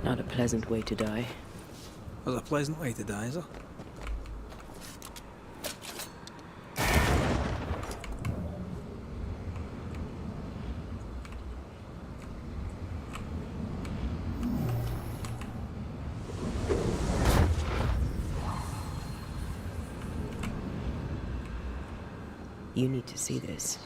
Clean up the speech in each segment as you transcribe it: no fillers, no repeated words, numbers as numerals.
Not a pleasant way to die. Was a pleasant way to die, is it? You need to see this.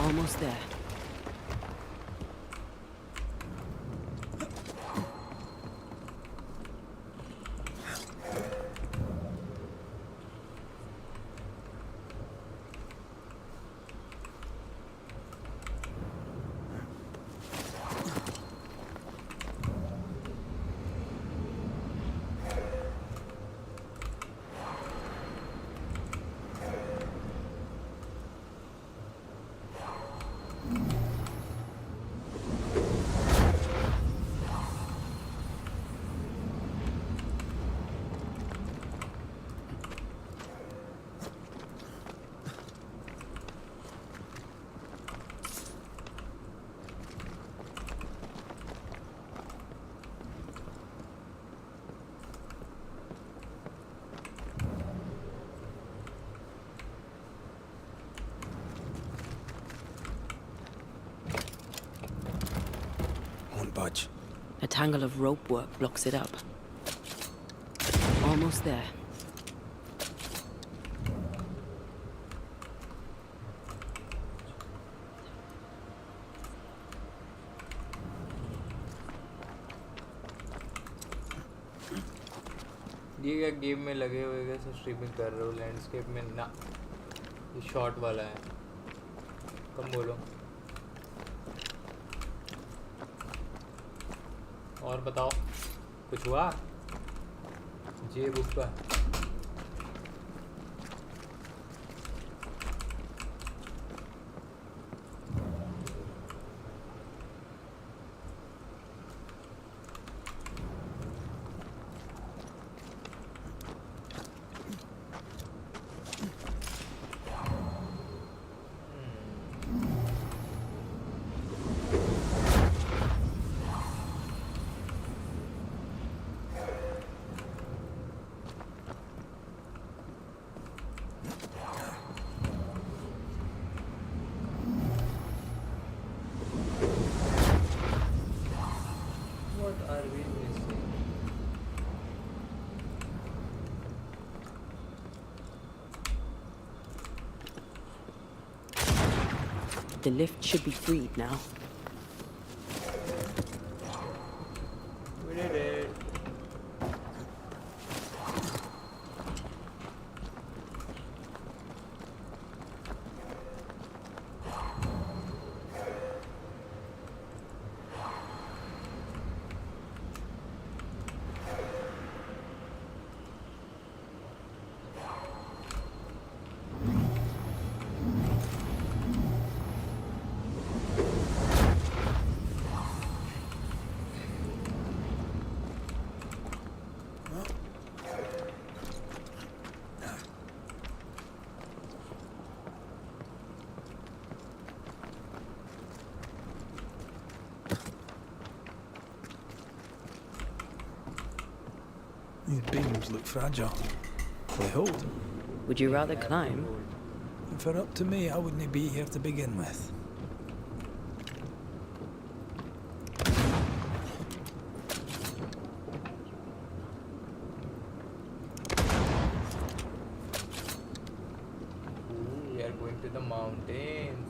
Almost there. Budge. A tangle of rope work blocks it up. Almost there. ये क्या game में लगे हुए कैसे streaming कर रहे हो landscape में ना ये शॉट वाला है कम बोलो और बताओ कुछ हुआ जे बुक का The lift should be freed now. We did it. These beams look fragile. They hold. Would you rather climb? If it were up to me, I wouldn't be here to begin with. Ooh, we are going to the mountains.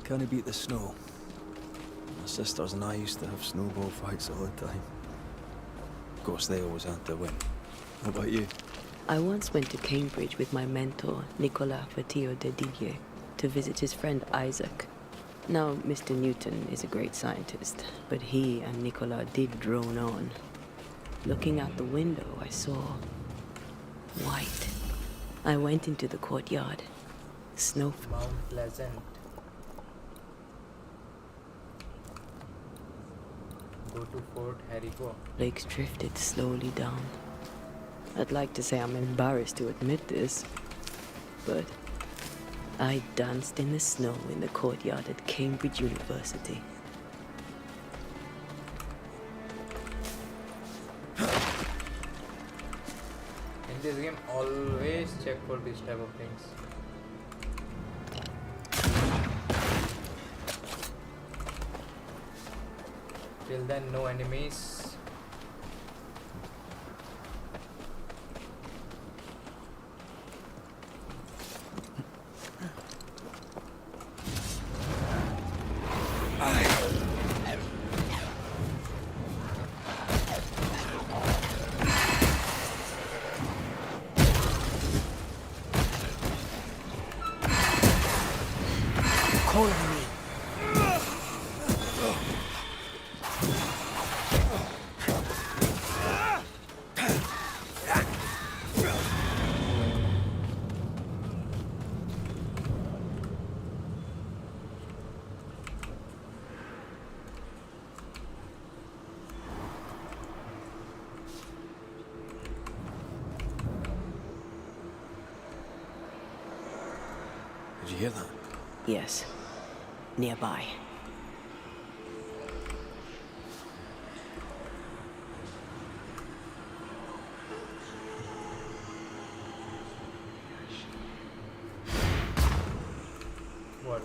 Can he beat the snow? My sisters and I used to have snowball fights all the time. Of course, they always had to win. What about you? I once went to Cambridge with my mentor, Nicolas Fatio de Didier, to visit his friend Isaac. Now, Mr. Newton is a great scientist, but he and Nicolas did drone on. Looking out the window, I saw white. I went into the courtyard. Snow. Mount Pleasant. Go to Fort Haribo. Flakes drifted slowly down. I'd like to say I'm embarrassed to admit this, but I danced in the snow in the courtyard at Cambridge University. In this game, always check for these type of things. Till then, no enemies. Did you hear that? Yes, nearby. What?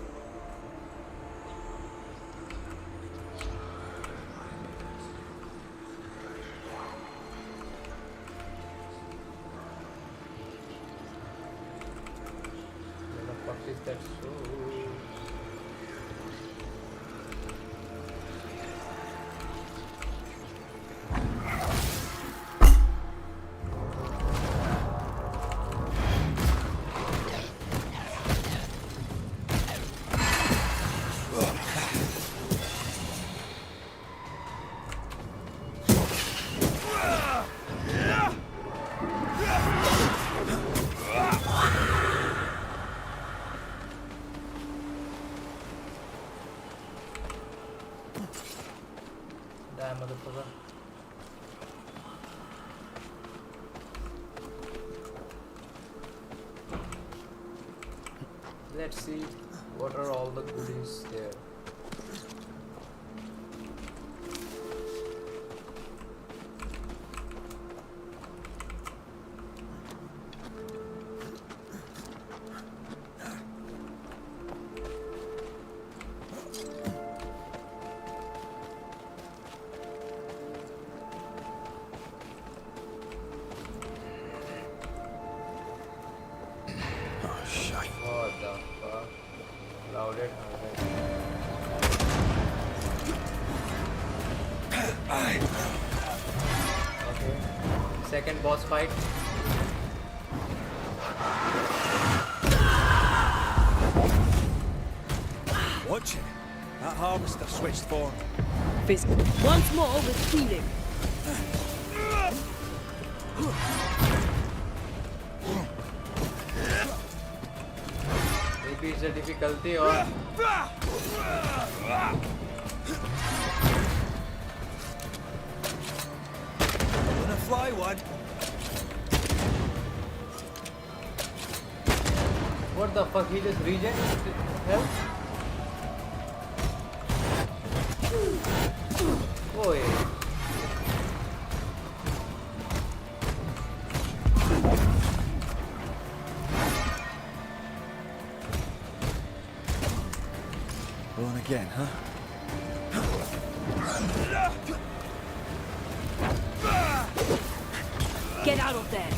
Where the fuck is that show? Die, motherfucker. Let's see what are all the goodies there. Oh, shite. What the fuck? Louded. Okay. Second boss fight. Watch it. That harvester switched form. Fist once more with feeling. Maybe it's a difficulty or Gonna fly one. what the fuck? He just regen health? Oh yeah. Going again, huh? Get out of there.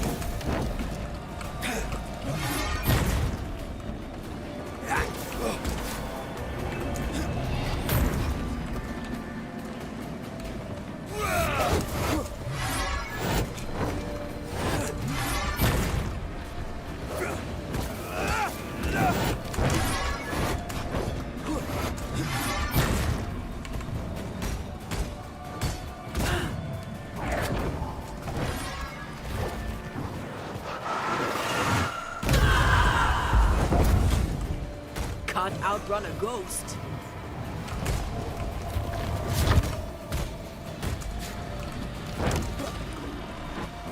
can't outrun a ghost.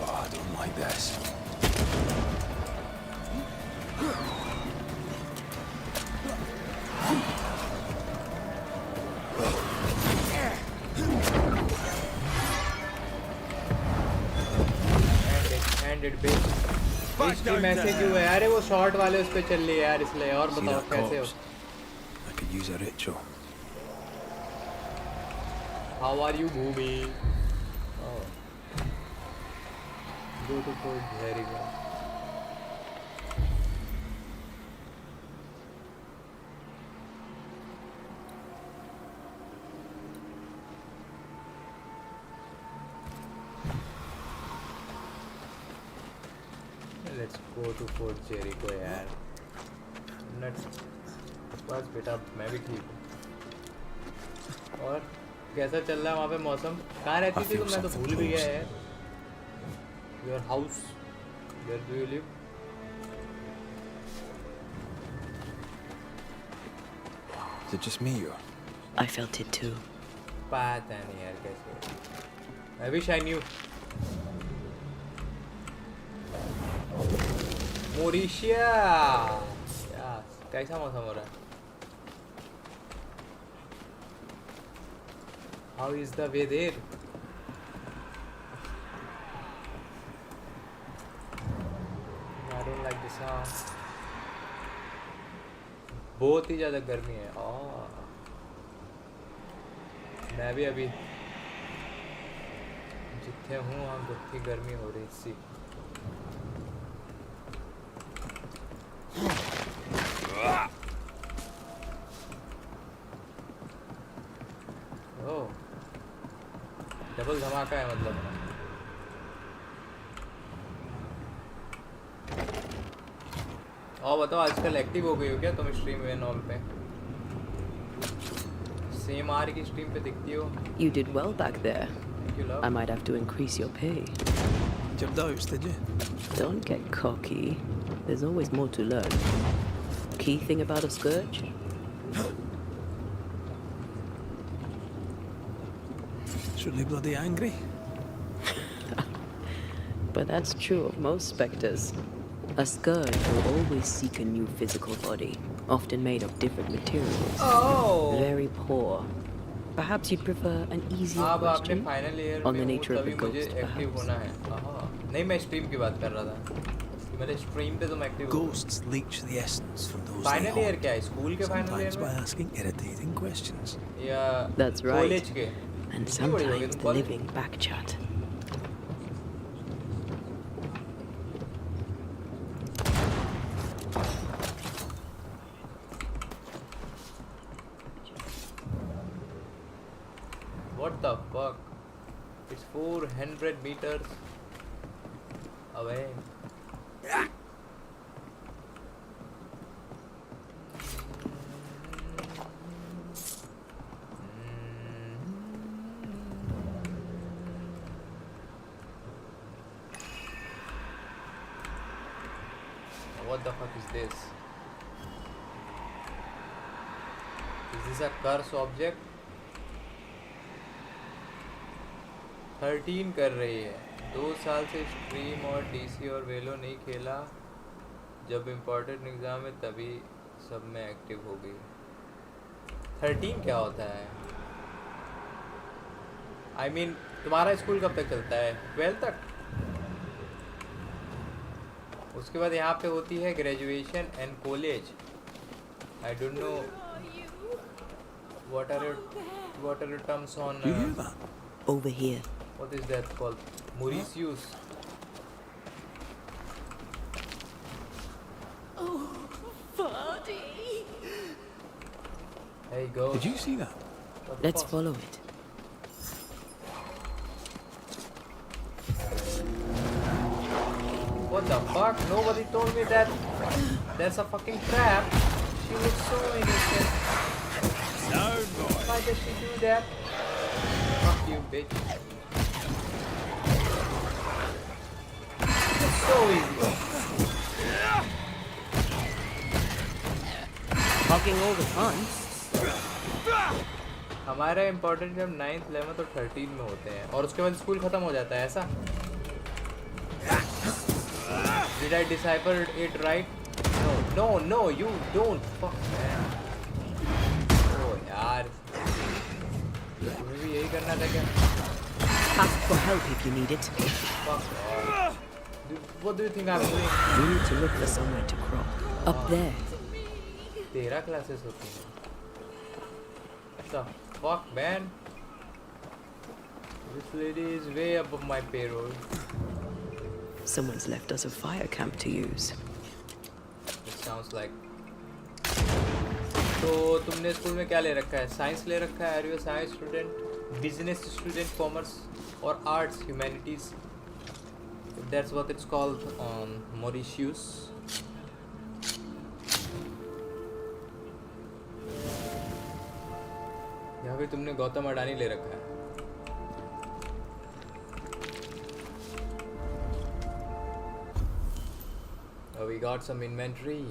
Oh, I don't like this. And it पे stream ऐसे क्यों है? अरे वो short वाले उस पे चल रही है यार, इसलिए। और See बताओ that कैसे हो? corpse? I could use a ritual. How are you Bhumi? Go to code very good. Let's go to Fort Jericho यार। बस बेटा मैं भी ठीक हूँ। और कैसा चल रहा है वहाँ पे मौसम? कहाँ रहती थी तुम? मैं तो भूल भी गया यार। Your house, where do you live? Is it just me or? I felt it too. पता नहीं यार कैसे। I wish I knew. मोरिशिया कैसा मौसम हो रहा है? How is the weather? I don't like the sound. बहुत ही ज़्यादा गर्मी है। मैं भी अभी जितने हूँ वहाँ बहुत ही गर्मी हो रही सी। ओह, डबल धमाका है मतलब। और बताओ आजकल एक्टिव हो गई हो क्या तुम स्ट्रीम में नॉल पे? सेम आर की स्ट्रीम पे दिखती हो। You did well back there. Thank you, love. I might have to increase your pay. Jumped out, did you? Don't get cocky. There's always more to learn. Key thing about a scourge? Should be bloody angry. But that's true of most specters. A scourge will always seek a new physical body, often made of different materials. Oh. Very poor. Perhaps you'd prefer an easier अब आपने question final year on में the हूँ nature of तभी the मुझे ghost, active perhaps. होना है। नहीं, मैं स्ट्रीम की बात कर रहा था। मेरे स्ट्रीम पे तुम एक्टिव हो। Ghosts leech the essence from those they final year haunt, क्या है? स्कूल के फाइनल ईयर sometimes by में asking irritating questions. या That's right. कॉलेज के? And कितनी बड़ी हो गई sometimes तुम the college? living backchat. What the fuck? It's 400 meters away. What the fuck is this? Is this a curse object? 13 कर रही है। 2 साल से स्ट्रीम और डीसी और वेलो नहीं खेला। जब इम्पोर्टेंट एग्ज़ाम है तभी सब में एक्टिव हो गई। 13 क्या होता है? I mean, तुम्हारा स्कूल कब तक चलता है? 12 तक? उसके बाद यहाँ पे होती है graduation and college. I don't know what are your terms on Do you hear that? Over here. what is that called? Mauritius. Oh, Vardy! There you go. Did you see that? Let's follow it. What the fuck? Nobody told me that there's a fucking trap. She looks so innocent. No, boy. Why does she do that? Fuck you, bitch. It's so easy. hogging all the fun. हमारे important जब 9th 11th और 13 में होते हैं और उसके बाद school खत्म हो जाता है ऐसा. Did I decipher it right? No, you don't. Fuck man. Oh यार. तुम्हें भी यही करना था क्या? Ask for help if you need it. Fuck off. What do you think I'm doing? We need to look for somewhere to crawl. Up there. 13 classes होती हैं. The fuck man. This lady is way above my payroll. Someone's left us a fire camp to use. It sounds like. तो तुमने school में क्या ले रखा है? Science ले रखा है? Are you a science student? Business student, commerce or arts, humanities? That's what it's called on Mauritius. या फिर तुमने गौतम अडानी ले रखा है? Oh, we got some inventory.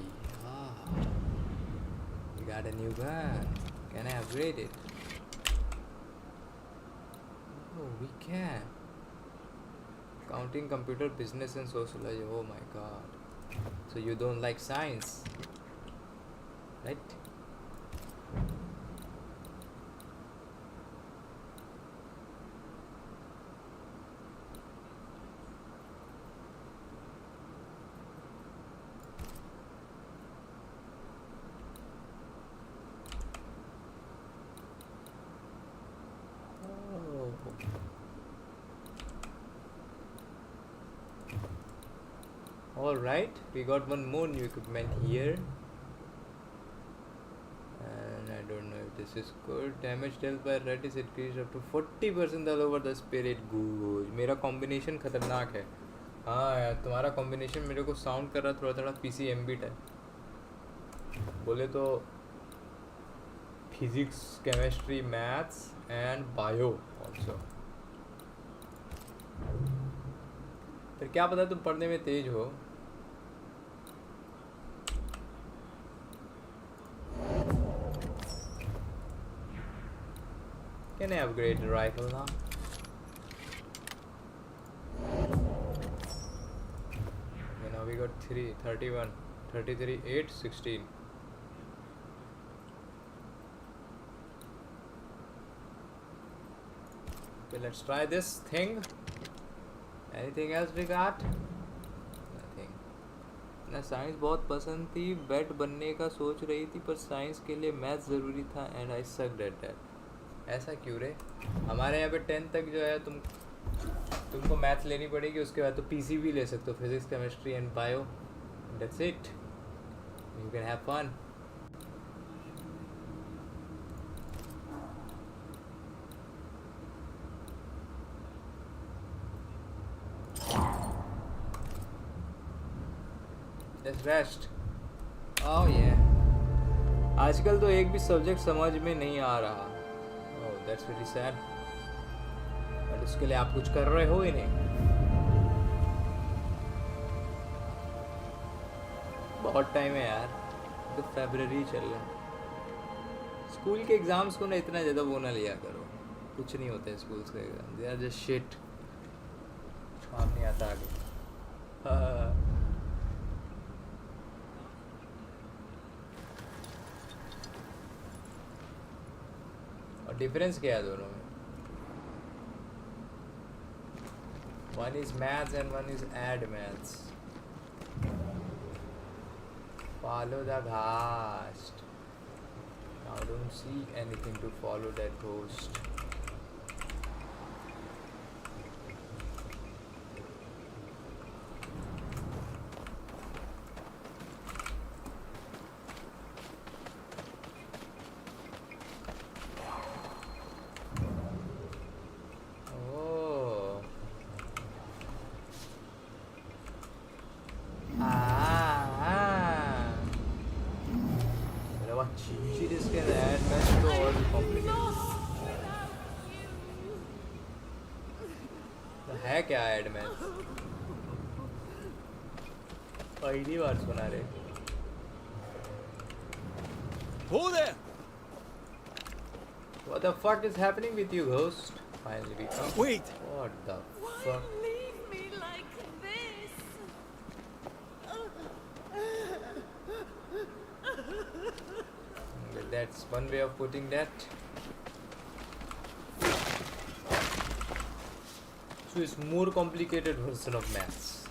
We got a new gun. Can I upgrade it? Oh, we can. Counting computer business and sociology. Oh my god. So you don't like science, right? Alright, we got one more new equipment here. And I don't know if this is good. Damage dealt by red is increased up to 40% all over the spirit gauge. मेरा combination खतरनाक है. हाँ यार, तुम्हारा combination मेरे को sound कर रहा थोड़ा PCM beat है. बोले तो physics, chemistry, maths and bio also. फिर क्या पता तुम पढ़ने में तेज हो. Can I upgrade the rifle now? Okay, now we got 31, 33, 8, 16. Okay, let's try this thing. Anything else we got? Nothing. ना साइंस बहुत पसंद थी, वेट बनने का सोच रही थी, पर साइंस के लिए मैथ्स ज़रूरी था and I sucked at that. ऐसा क्यों रे? हमारे यहाँ पे 10th तक जो है तुमको मैथ्स लेनी पड़ेगी, उसके बाद तो पीसी भी ले सकते हो, physics, chemistry and bio. That's it. You can have fun. Let's rest. Oh yeah. आजकल तो एक भी सब्जेक्ट समझ में नहीं आ रहा. Oh, that's very sad. और उसके लिए आप कुछ कर रहे हो ही नहीं. बहुत टाइम है यार. तो फरवरी चल रहा है. स्कूल के एग्जाम्स को ना इतना ज़्यादा वो ना लिया करो. कुछ नहीं होते स्कूल के exam. They are just shit. काम नहीं आता आगे. और डिफरेंस क्या है दोनों में? One is maths and one is add maths. Follow the ghost. Now I don't see anything to follow that ghost. क्या ऐड में पहली बार सुना रे. Hold there! What the fuck is happening with you, ghost? Finally we come. Wait! What the Why fuck? leave me like this? Okay, that's one way of putting that. So it's more complicated version of maths.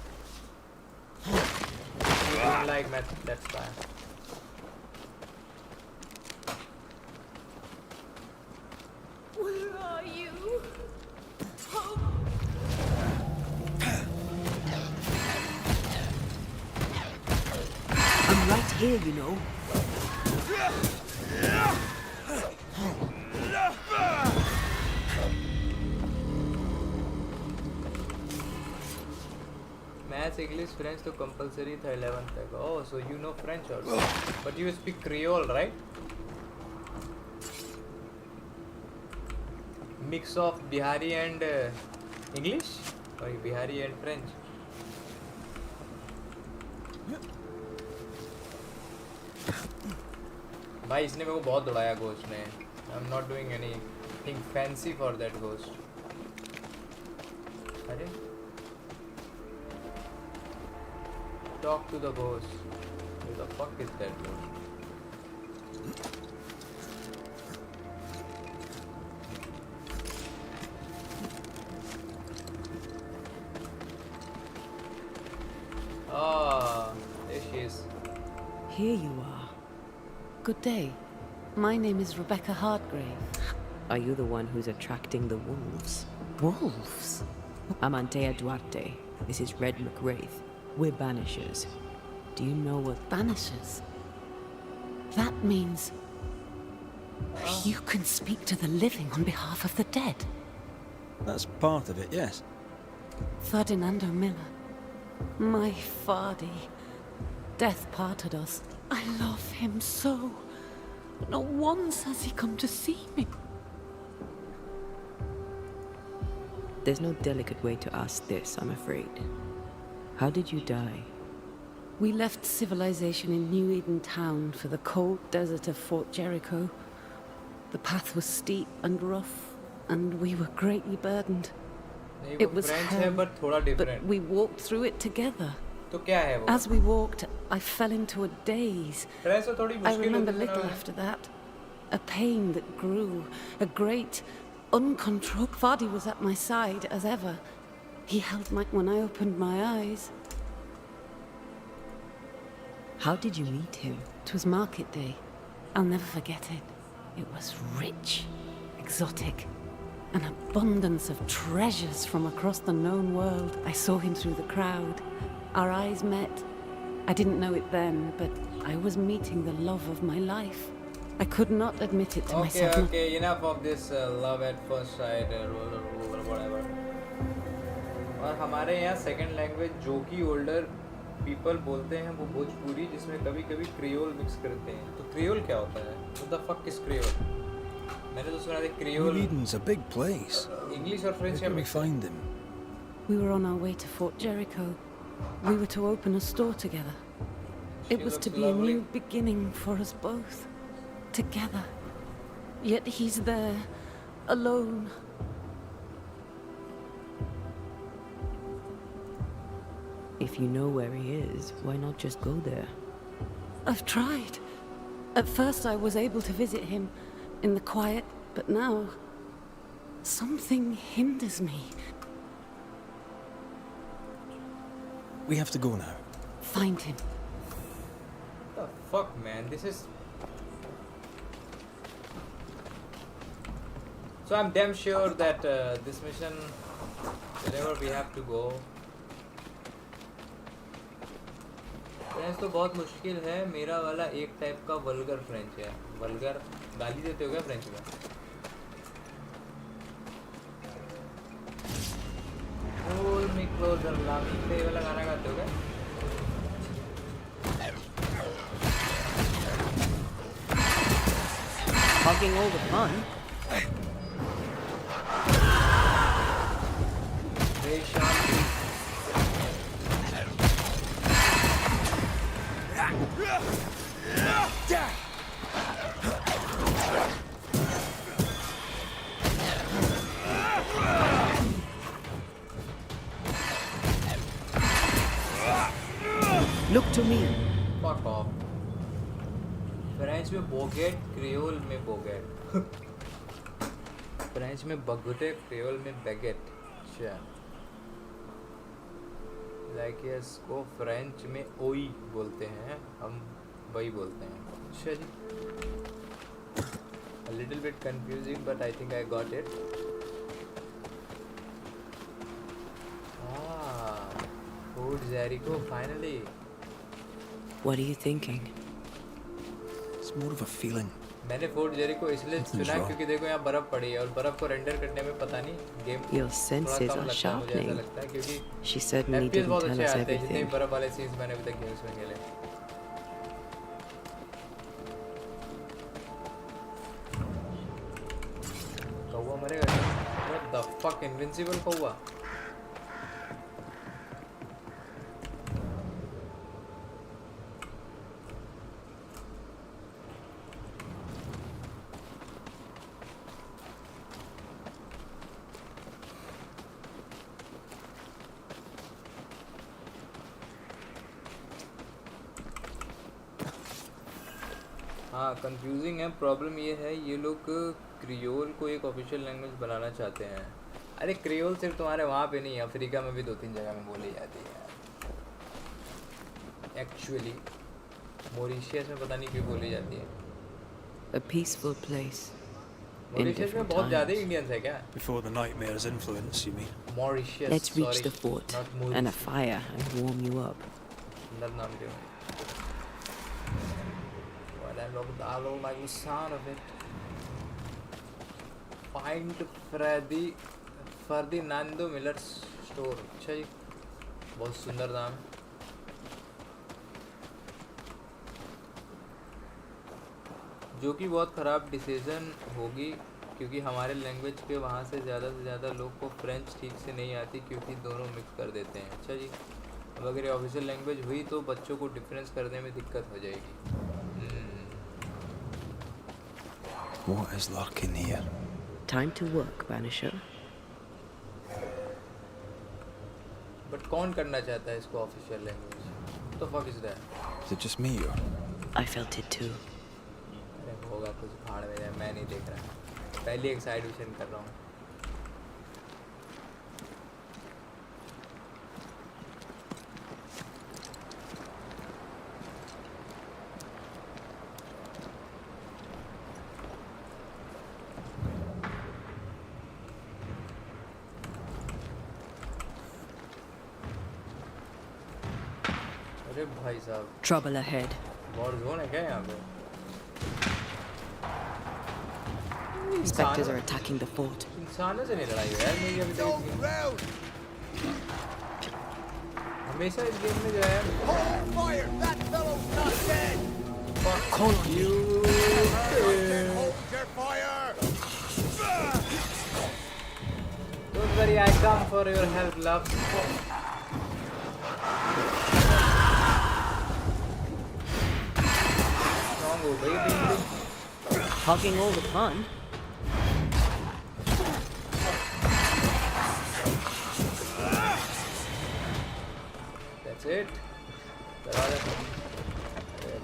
If you don't like math, that's fine. Where are you? Hope. I'm right here, you know. Maths, English, French तो compulsory था 11th तक. Oh, so you know French also. But you speak Creole, right? Mix of Bihari and English? Or Bihari and French? भाई इसने मेरे को बहुत दौड़ाया ghost ने. I'm not doing anything fancy for that ghost. अरे talk to the ghost. Who the fuck is that ghost? Ah, there she is. Here you are. Good day. My name is Rebecca Hardgrave. Are you the one who's attracting the wolves? Wolves? I'm Antea Duarte. This is Red McWraith. We're Banishers. Do you know what... Banishers? That means you can speak to the living on behalf of the dead. That's part of it, yes. Ferdinando Miller. My Fardy. Death parted us. I love him so. Not once has he come to see me. There's no delicate way to ask this, I'm afraid. How did you die? We left civilization in New Eden Town for the cold desert of Fort Jericho. The path was steep and rough, and we were greatly burdened. It was French hell, है but थोड़ा but different. we walked through it together. तो क्या है वो? As we walked, I fell into a daze. French तो थोड़ी I मुश्किल remember होती है little ना. after that. A pain that grew, a great, uncontrolled... Fardy was at my side, as ever. He held my... when I opened my eyes. How did you meet him? It was market day. I'll never forget it. It was rich, exotic, an abundance of treasures from across the known world. I saw him through the crowd. Our eyes met. I didn't know it then, but I was meeting the love of my life. I could not admit it to myself. Okay, enough of this love at first sight, whatever. और हमारे यहाँ second language जो कि older people बोलते हैं वो भोजपुरी, जिसमें कभी कभी क्रियोल मिक्स करते हैं. तो क्रियोल क्या होता है? What the fuck is creole? मैंने तो सुना था creole. New Eden's a big place. English और French Where क्या can we mix है? find him? We were on our way to Fort Jericho. We were to open a store together. It She was to looks be a lovely. new beginning for us both. Together. Yet he's there, alone. If you know where he is, why not just go there? I've tried. At first I was able to visit him in the quiet, but now something hinders me. We have to go now. Find him. What the fuck, man? This is. So I'm damn sure that this mission, wherever we have to go. French तो बहुत मुश्किल है. मेरा वाला एक type का vulgar French है. Vulgar गाली देते हो क्या फ्रेंच में? Hold me closer, love me. ये वाला गाना गाते हो क्या? Hogging all the fun? Very sharp. French में बोगेट, क्रियोल में बोगेट। फ्रेंच में बगुटे, क्रियोल में बैगेट। अच्छा, लाइक यस को फ्रेंच में ओई बोलते हैं, हम वही बोलते हैं। अच्छा जी, a little bit confusing but I think I got it. Fort Jericho finally. What are you thinking? It's more of a feeling. मैंने फोर्ट जेरिको इसलिए Nothing's चुना wrong. क्योंकि देखो यहाँ बर्फ पड़ी है और बर्फ को रेंडर करने में पता नहीं game Your senses come are लगता है, मुझे ऐसा sharpening. लगता है क्योंकि She certainly FPS didn't बहुत tell अच्छे us आते हैं जितने भी everything. बर्फ वाले सीन्स मैंने अभी तक गेम्स में खेले। कौवा मरेगा क्या? What the fuck, invincible कौवा? हाँ, कंफ्यूजिंग है। प्रॉब्लम ये है ये लोग क्रियोल को एक ऑफिशियल लैंग्वेज बनाना चाहते हैं। अरे क्रियोल सिर्फ तुम्हारे वहाँ पे नहीं है, अफ्रीका में भी 2-3 जगह में बोली जाती है एक्चुअली। मॉरिशियस में पता नहीं क्यों बोली जाती है। A peaceful place. In Mauritius में different बहुत ज़्यादा times. इंडियंस है क्या? Before the nightmare's influence, you mean? Mauritius, Let's reach the fort and a fire and warm you up. सुंदर नाम क्यों है? Well, I don't like the sound of it. Find Ferdinando Miller's store. अच्छा जी, बहुत सुंदर नाम है। जो कि बहुत ख़राब डिसीजन होगी क्योंकि हमारे लैंग्वेज के वहाँ से ज़्यादा लोग को फ्रेंच ठीक से नहीं आती क्योंकि दोनों मिक्स कर देते हैं। अच्छा जी, अब अगर ये ऑफिशियल लैंग्वेज हुई तो बच्चों को डिफरेंस करने में दिक्कत हो जाएगी। What is lurking here? Time to work, Banisher. But कौन करना चाहता है इसको ऑफिशियल लैंग्वेज? तो fuck is that? Is it just me or? I felt it too. अरे होगा कुछ भाड़ में जाए, मैं नहीं देख रहा। पहले एक साइड विजन कर रहा हूँ। अरे भाई साहब, Trouble ahead. वॉर जोन है क्या यहाँ पे? Inspectors are attacking the fort. इंसानों से नहीं लड़ाई है यार मेरी अभी तक। हमेशा इस गेम में जो है fuck you, don't worry, I come for your help, love. Strong हो गई बिल्कुल। Hogging all the fun. That's it.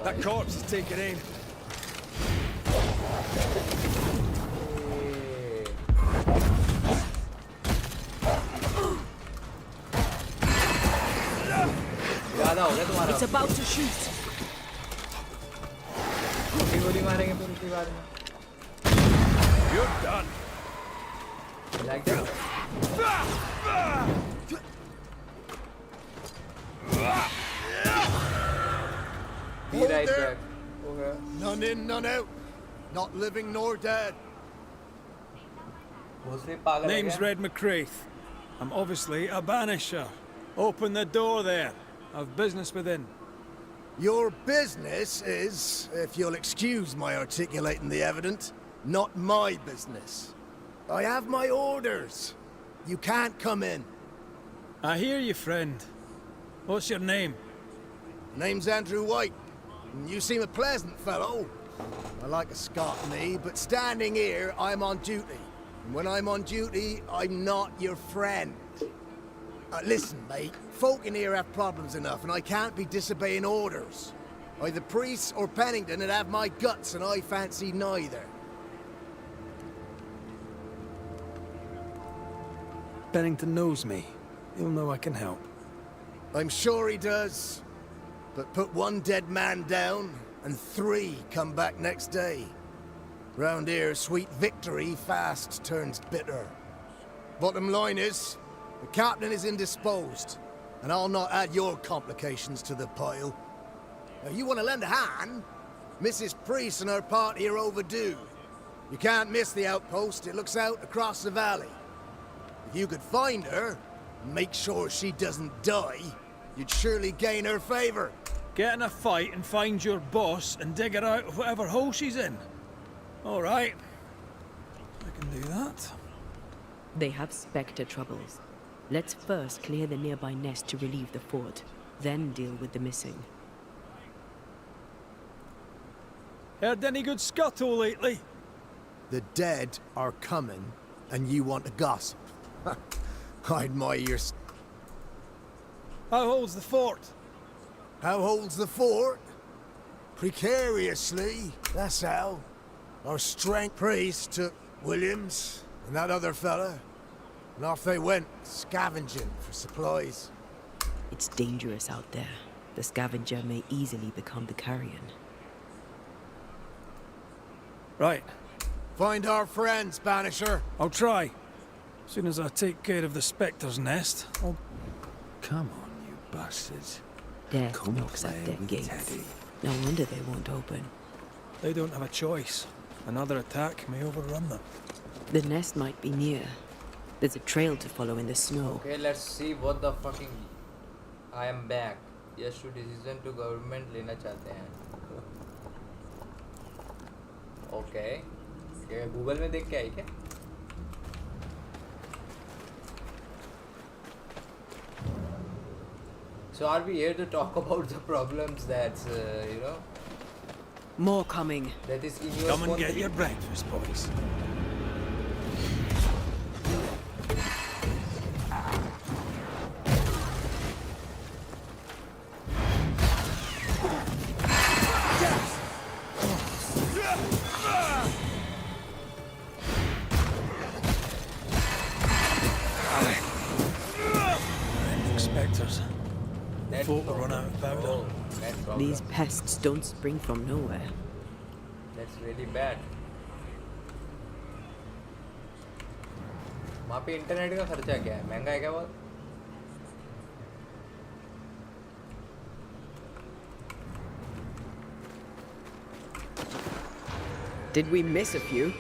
That corpse is taking aim. ज़्यादा हो गया तुम्हारा। It's about to shoot. अभी गोली मारेंगे फिर उसके बाद में। You're done. Like that? Be Hold right there. back. Okay. None in, none out. Not living nor dead. भोसड़ी पागल है Name's क्या? Red McCraith. I'm obviously a banisher. Open the door there. I've business within. Your business is, if you'll excuse my articulating the evident, not my business. I have my orders. You can't come in. I hear you, friend. What's your name? Name's Andrew White. And you seem a pleasant fellow. I like a Scot, me, but standing here, I'm on duty. And when I'm on duty, I'm not your friend. Listen, mate, folk in here have problems enough, and I can't be disobeying orders. Either Priest or Pennington would have my guts, and I fancy neither. Bennington knows me. He'll know I can help. I'm sure he does. But put one dead man down, and 3 come back next day. Round here, sweet victory fast turns bitter. Bottom line is, the captain is indisposed, and I'll not add your complications to the pile. Now, you want to lend a hand? Mrs. Priest and her party are overdue. You can't miss the outpost. It looks out across the valley. If you could find her, and make sure she doesn't die, you'd surely gain her favor. Get in a fight and find your boss and dig her out of whatever hole she's in. All right. I can do that. They have Spectre troubles. Let's first clear the nearby nest to relieve the fort, then deal with the missing. Heard any good scuttle lately? The dead are coming, and you want to gossip. I admire your... How holds the fort? How holds the fort? Precariously, that's how. Our strength Priest took Williams and that other fella, and off they went, scavenging for supplies. It's dangerous out there. The scavenger may easily become the carrion. Right. Find our friends, Banisher. I'll try. As soon as I take care of the Spectre's nest, I'll... Come on, you bastards. Death Come knocks at play their with gates. Teddy. No wonder they won't open. They don't have a choice. Another attack may overrun them. The nest might be near. There's a trail to follow in the snow. Okay, let's see what the fucking... I am back. Yes to decision to government लेना चाहते हैं. Okay. क्या Google में देख के आई क्या? So are we here to talk about the problems that's you know, More coming. that is in your Come and country? get your breakfast, boys. Spectres. That Fort will problem. run out of powder. Oh, that problem. These pests don't spring from nowhere. That's really bad. वहाँ पे internet का खर्चा क्या है? महंगा है क्या बहुत? Did we miss a few?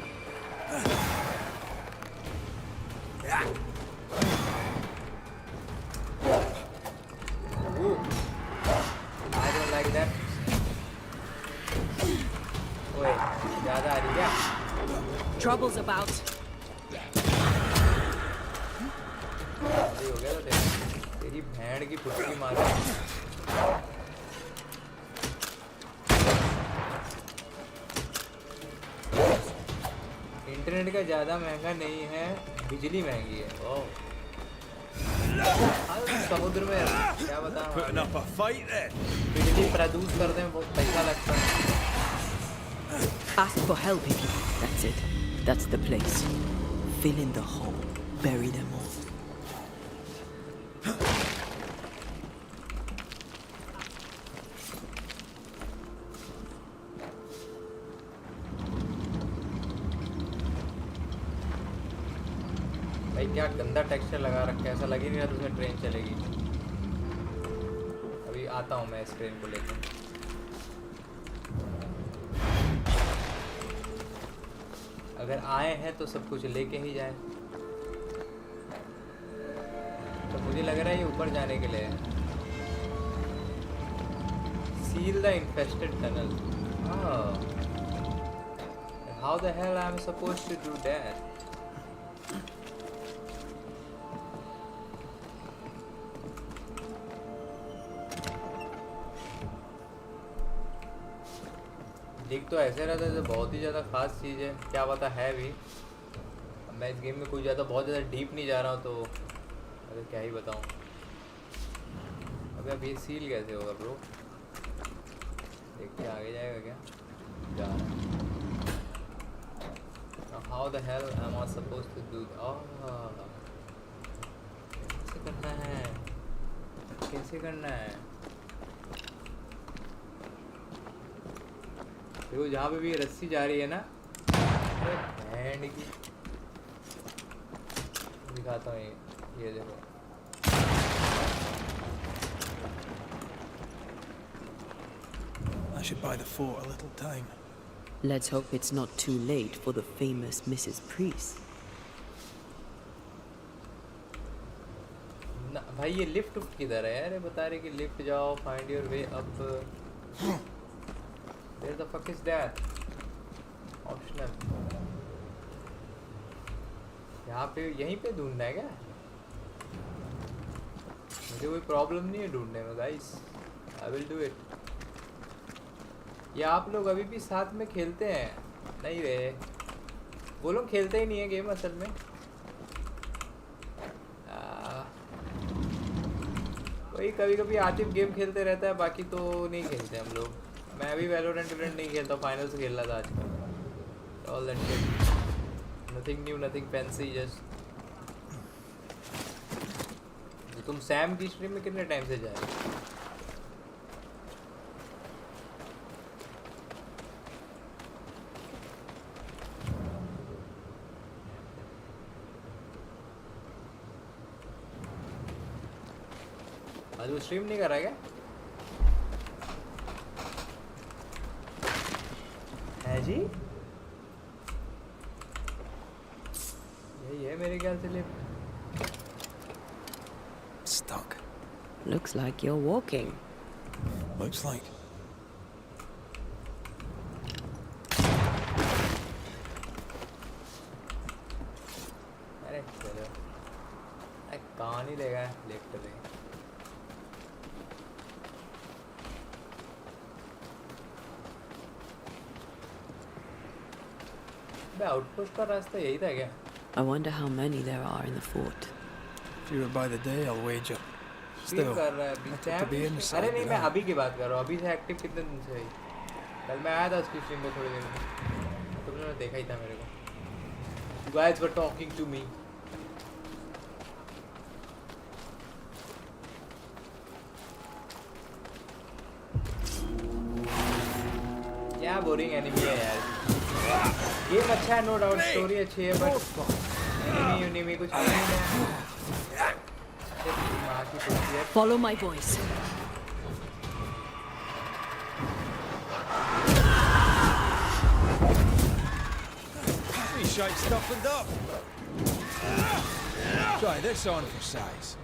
Ooh. I don't like that. ओए, ज़्यादा आ रही क्या? Trouble's about. सही हो गया तो तेरी भैंड की फुटकी मार रहा है। इंटरनेट का ज़्यादा महंगा नहीं है, बिजली महंगी है। ओह, समुद्र में क्या बताऊँ? Putting up a fight then. बिजली प्रोड्यूस करने में बहुत पैसा लगता है। Ask for help if you... That's it. That's the place. Fill in the hole. Bury them all. भाई क्या गंदा टेक्सचर लगा रखा है, ऐसा लग ही नहीं रहा उसमें ट्रेन चलेगी। अभी आता हूँ मैं इस ट्रेन को लेकर। अगर आए हैं तो सब कुछ लेके ही जाए। तो मुझे लग रहा है ये ऊपर जाने के लिए है। Seal the infested tunnel. Oh. How the hell am I supposed to do that? दिख तो ऐसे रहा था जैसे बहुत ही ज़्यादा ख़ास चीज़ है, क्या पता है भी। अब मैं इस गेम में कोई ज़्यादा बहुत ज़्यादा डीप नहीं जा रहा हूँ, तो अरे क्या ही बताऊँ। अबे अब ये सील कैसे होगा ब्रो? देख के आगे जाएगा क्या? जा रहा है। Now how the hell am I supposed to do that? कैसे करना है? कैसे करना है? देखो जहाँ पे भी रस्सी जा रही है ना, अरे बैंड की दिखाता हूँ ये देखो। I should buy the fort a little time. Let's hope it's not too late for the famous Mrs. Priest. ना भाई ये लिफ्ट किधर है यार? ये बता रहे कि लिफ्ट जाओ, find your way up. Where the fuck is that? Optional. यहाँ पे यहीं पे ढूंढना है क्या? मुझे कोई प्रॉब्लम नहीं है ढूंढने में guys. I will do it. या आप लोग अभी भी साथ में खेलते हैं? नहीं रे, वो लोग खेलते ही नहीं है गेम असल में। वही कभी कभी आतिफ गेम खेलते रहता है, बाकी तो नहीं खेलते हम लोग। मैं अभी वैलोरेंट नहीं खेलता, फाइनल से खेल रहा था आजकल। All that shit, nothing new, nothing fancy, just. तुम सैम की स्ट्रीम में कितने टाइम से जा रहे हो? आज वो स्ट्रीम नहीं कर रहा क्या? है जी? यही है मेरे ख्याल से lift. Stuck. Looks like you're walking. Looks like. अरे चलो, कहाँ नहीं लेगा लिफ्ट में। आउटपोस्ट का रास्ता यही था क्या? I wonder how many there are in the fort. If you were by the day, I'll wager. Stream Still, कर रहा है अभी I took to be Sam. inside अरे नहीं, मैं without- अभी की बात कर रहा हूँ। अभी से एक्टिव कितने दिन से हुई? कल मैं आया था उसकी स्ट्रीम में थोड़ी देर में, तुमने देखा ही था मेरे को। You guys were talking to me. क्या बोरिंग एनिमी है यार। गेम अच्छा है, नो डाउट, स्टोरी अच्छी है, बट एनिमी कुछ नहीं है। माँ की कुर्सी है। Follow my voice. Pretty shite stuffed up. Try this on for size.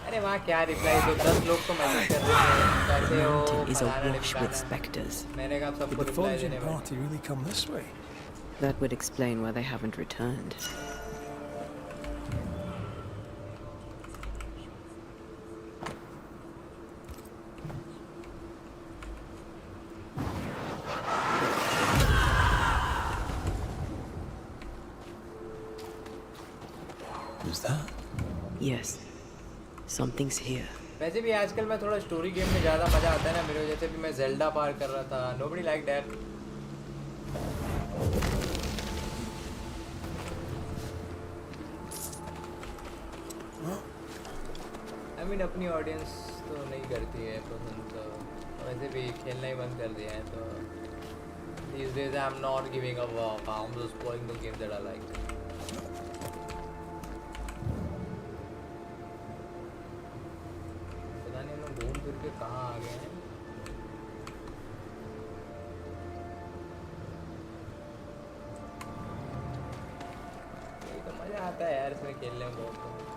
अरे वहाँ क्या रिप्लाई दो, 10 लोग तो मैसेज कर रहे हैं कैसे हो, Mountain is फलाना awash with ढिमकाना। specters. मैंने कहा सबको Did the रिप्लाई foraging देने में। party really come this way? That would explain why they haven't returned. Who's that? Yes, something's here. वैसे भी आजकल मैं थोड़ा स्टोरी गेम में ज़्यादा मज़ा आता है ना मेरे को। जैसे भी मैं ज़ेल्डा पार कर रहा था, nobody like that. I mean अपनी ऑडियंस तो नहीं करती है पसंद, तो वैसे भी खेलना ही बंद कर दिया है। तो these days I'm not giving a fuck, I'm just playing the game that I like. पता नहीं हम लोग घूम फिर के कहाँ आ गए हैं। यही तो मजा आता है यार इसमें खेलने में बहुत।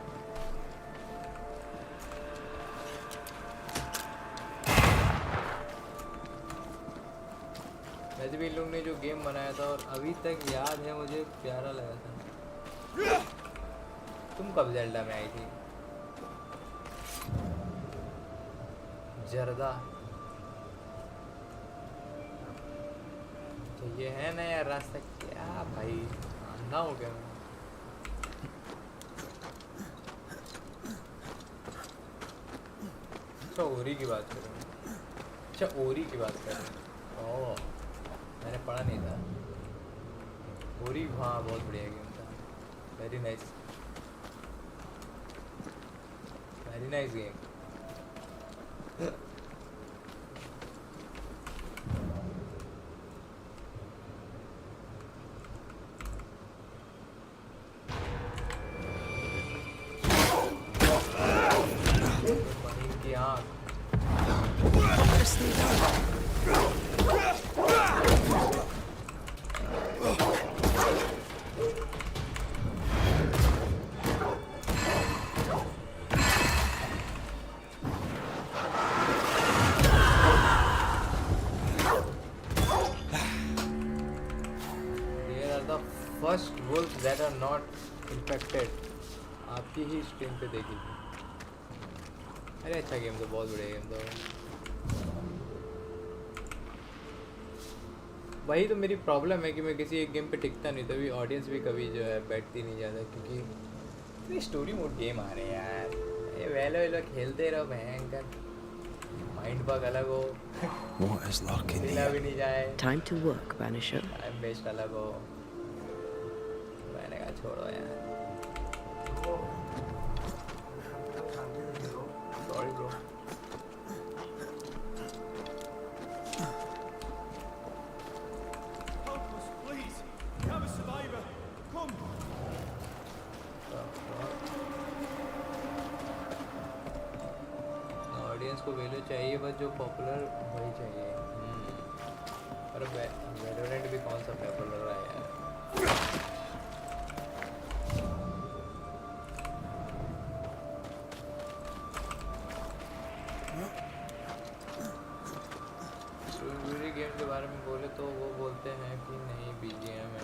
वैसे भी इन लोग ने जो गेम बनाया था और अभी तक याद है मुझे, प्यारा लगा था। तुम कब ज़ेल्डा में आई थी? जर्दा। तो ये है ना यार रास्ता, क्या भाई अंधा हो गया मैं। अच्छा ओरी की बात करूँ, अच्छा ओरी की बात कर रहे हैं। ओह मैंने पढ़ा नहीं था। ओरी हाँ बहुत बढ़िया गेम था। Very nice game. महीन की आँख। There are the first wolves that are not infected. आपकी ही स्ट्रीम पे देखी थी। अरे अच्छा गेम तो बहुत बढ़िया गेम था। वही तो मेरी प्रॉब्लम है कि मैं किसी एक गेम पे टिकता नहीं, तभी ऑडियंस भी कभी जो है बैठती नहीं ज़्यादा, क्योंकि इतने स्टोरी मोड गेम आ रहे हैं यार। ये वेलो खेलते रहो भयंकर, माइंड बग अलग हो, What is lurking दिला भी here? नहीं जाए, Time to work, Banisher. Time waste अलग हो। मैंने कहा छोड़ो यार। Sorry bro. Please, we have a survivor. Come. Audience को वैल्यू चाहिए, बस जो पॉपुलर वही चाहिए। और वैलोरेंट भी कौन सा पॉपुलर रहा है यार। गेम के बारे में बोले तो वो बोलते हैं कि नहीं बीजीएम है।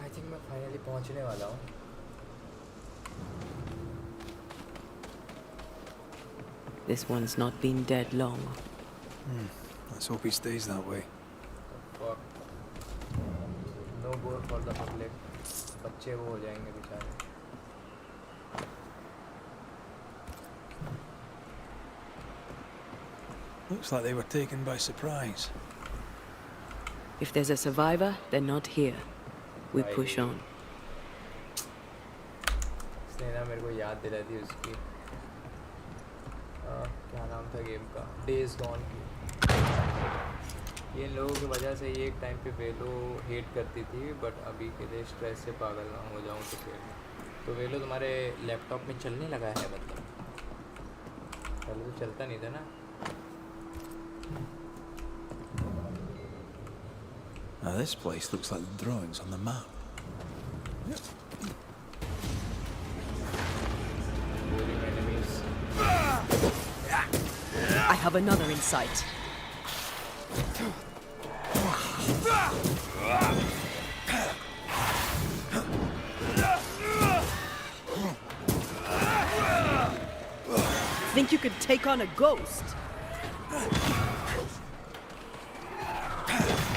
आई थिंक मैं फाइनली पहुंचने वाला हूँ। This one's not been dead long. Let's hope he stays that way. Fuck. No more for the public. बच्चे वो हो जाएंगे बेचारे। Looks like they were taken by surprise. If there's a survivor, they're not here. We push on. इसने ना मेरे को याद दिला दी उसकी क्या नाम था गेम का, डेज गॉन की। ये इन लोगों की वजह से ये एक टाइम पे वेलो हेट करती थी, बट अभी के लिए स्ट्रेस से पागल ना हो जाऊँ तो फिर तो वेलो तुम्हारे लैपटॉप में चलने लगा है। मतलब पहले तो चलता नहीं था ना। Now this place looks like the drawings on the map. I have another in sight. Think you could take on a ghost?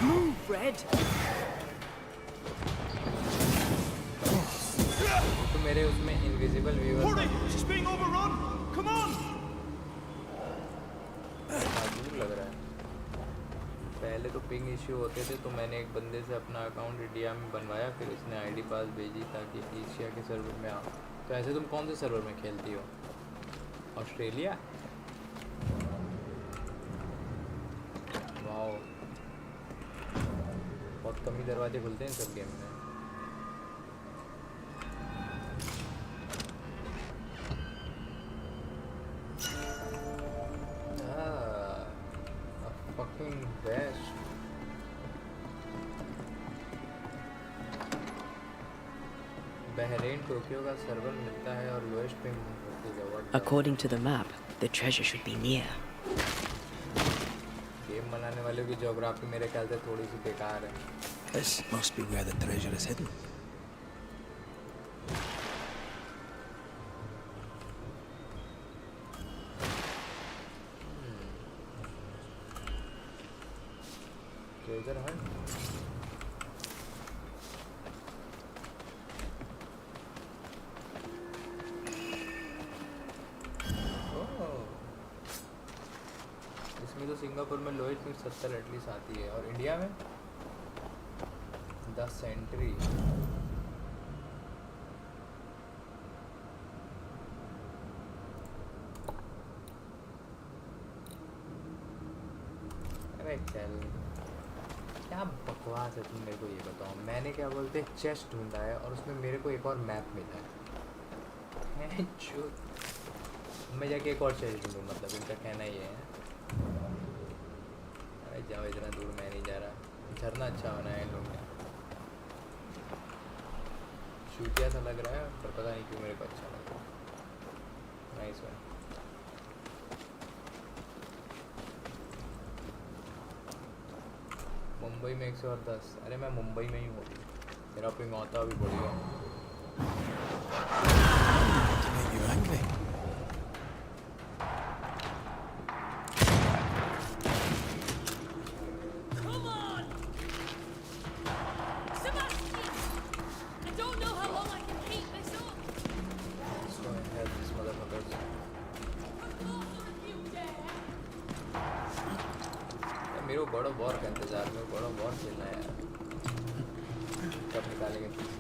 Move, Red. तो मेरे उसमें invisible viewer Hurry! She's being overrun! Come on! अजीब लग रहा है। पहले तो ping issue होते थे, तो मैंने एक बंदे से अपना अकाउंट इंडिया में बनवाया, फिर उसने आईडी पास भेजी ताकि एशिया के सर्वर में आओ। तो ऐसे तुम कौन से सर्वर में खेलती हो? ऑस्ट्रेलिया? वाओ, बहुत कम ही दरवाजे खुलते हैं इन सब गेम में। fucking best. बहरीन टोक्यो का सर्वर मिलता है और लोएस्ट पिंग होती है। According to the map, the treasure should be near. Game बनाने वालों की ज्योग्राफी मेरे ख्याल से थोड़ी सी बेकार है। This must be where the treasure is hidden. treasure hunt. इसमें तो सिंगापुर में लोएस्ट 70 एटलीस्ट आती है और इंडिया में 10 सेंट्री। अरे चल क्या बकवास है, तुम मेरे को ये बताओ। मैंने क्या बोलते चेस्ट ढूंढा है और उसमें मेरे को एक और मैप मिला है जो मैं जाके एक और चेस्ट ढूंढूँ, मतलब इनका कहना ये है। अरे जाओ, इतना दूर मैं नहीं जा रहा। झरना अच्छा बना है लोग ने, शूटिया सा लग रहा है पर पता नहीं क्यों मेरे को अच्छा लग रहा है। Nice one. मुंबई में 110। अरे मैं मुंबई में ही हूँ, मेरा पिंग आता अभी बढ़िया। Make you angry. Come on! Sebastian! I don't know how long I can keep this up. Let's go and help these motherfuckers. Come closer if you dare. मेरे को बड़ो बॉर का इंतजार, मेरे को बड़ो बॉर खेलना है यार। कब निकालेंगे पीछे?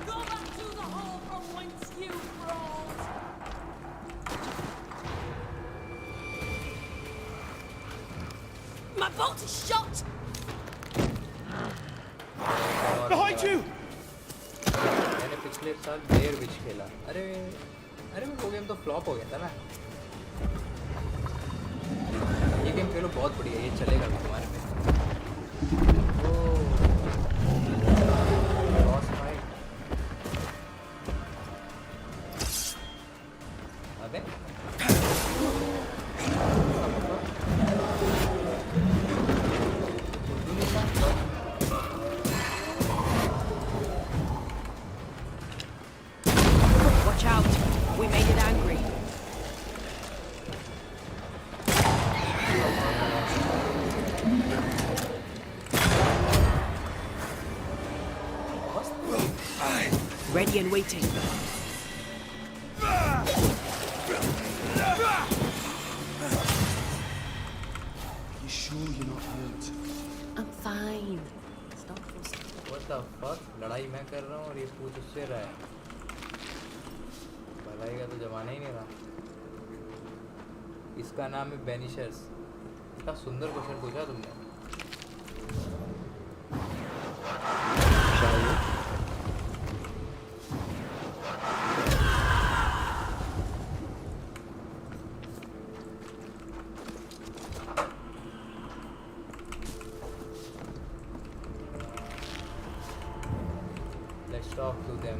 Go back to the hole from whence you crawled. My bolt is shot! Behind you! मैंने पिछले साल ब्लेयर विच खेला। अरे अरे वो गेम तो फ्लॉप हो गया था ना। ये गेम खेलो, बहुत बढ़िया, ये चलेगा भी तुम्हारे में। Boss fight. अबे Watch out! We made it angry. Ready and waiting. You sure you're not hurt? I'm fine. Stop fussing. What the fuck? लड़ाई मैं कर रहा हूँ और ये पूछ उससे रहा है। भलाई का तो जमाना ही नहीं रहा। इसका नाम है बेनिशर्स। इतना सुंदर क्वेश्चन पूछा तुमने। Let's talk to them.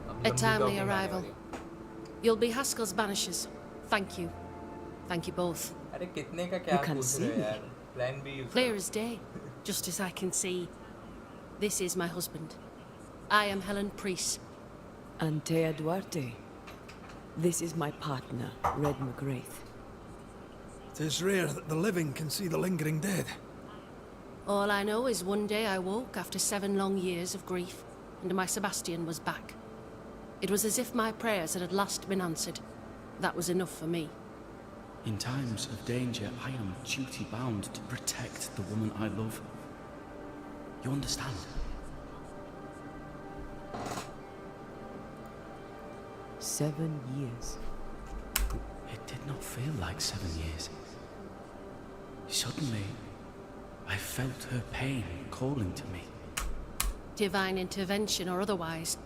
अब A लंबी timely talking आने arrival. वाली। You'll be Haskell's banishers. Thank you. Thank you both. अरे कितने का क्या You can पूछ रहे हो see. यार? Plan B use Clear करो। as day, just as I can see. This is my husband. I am Helen Priest. Antea Duarte. This is my partner, Red McGrath. 'Tis rare that the living can see the lingering dead. All I know is one day I woke after 7 long years of grief, and my Sebastian was back. It was as if my prayers had at last been answered. That was enough for me. In times of danger, I am duty-bound to protect the woman I love. You understand? 7 years. It did not feel like 7 years. Suddenly, I felt her pain calling to me. Divine intervention or otherwise,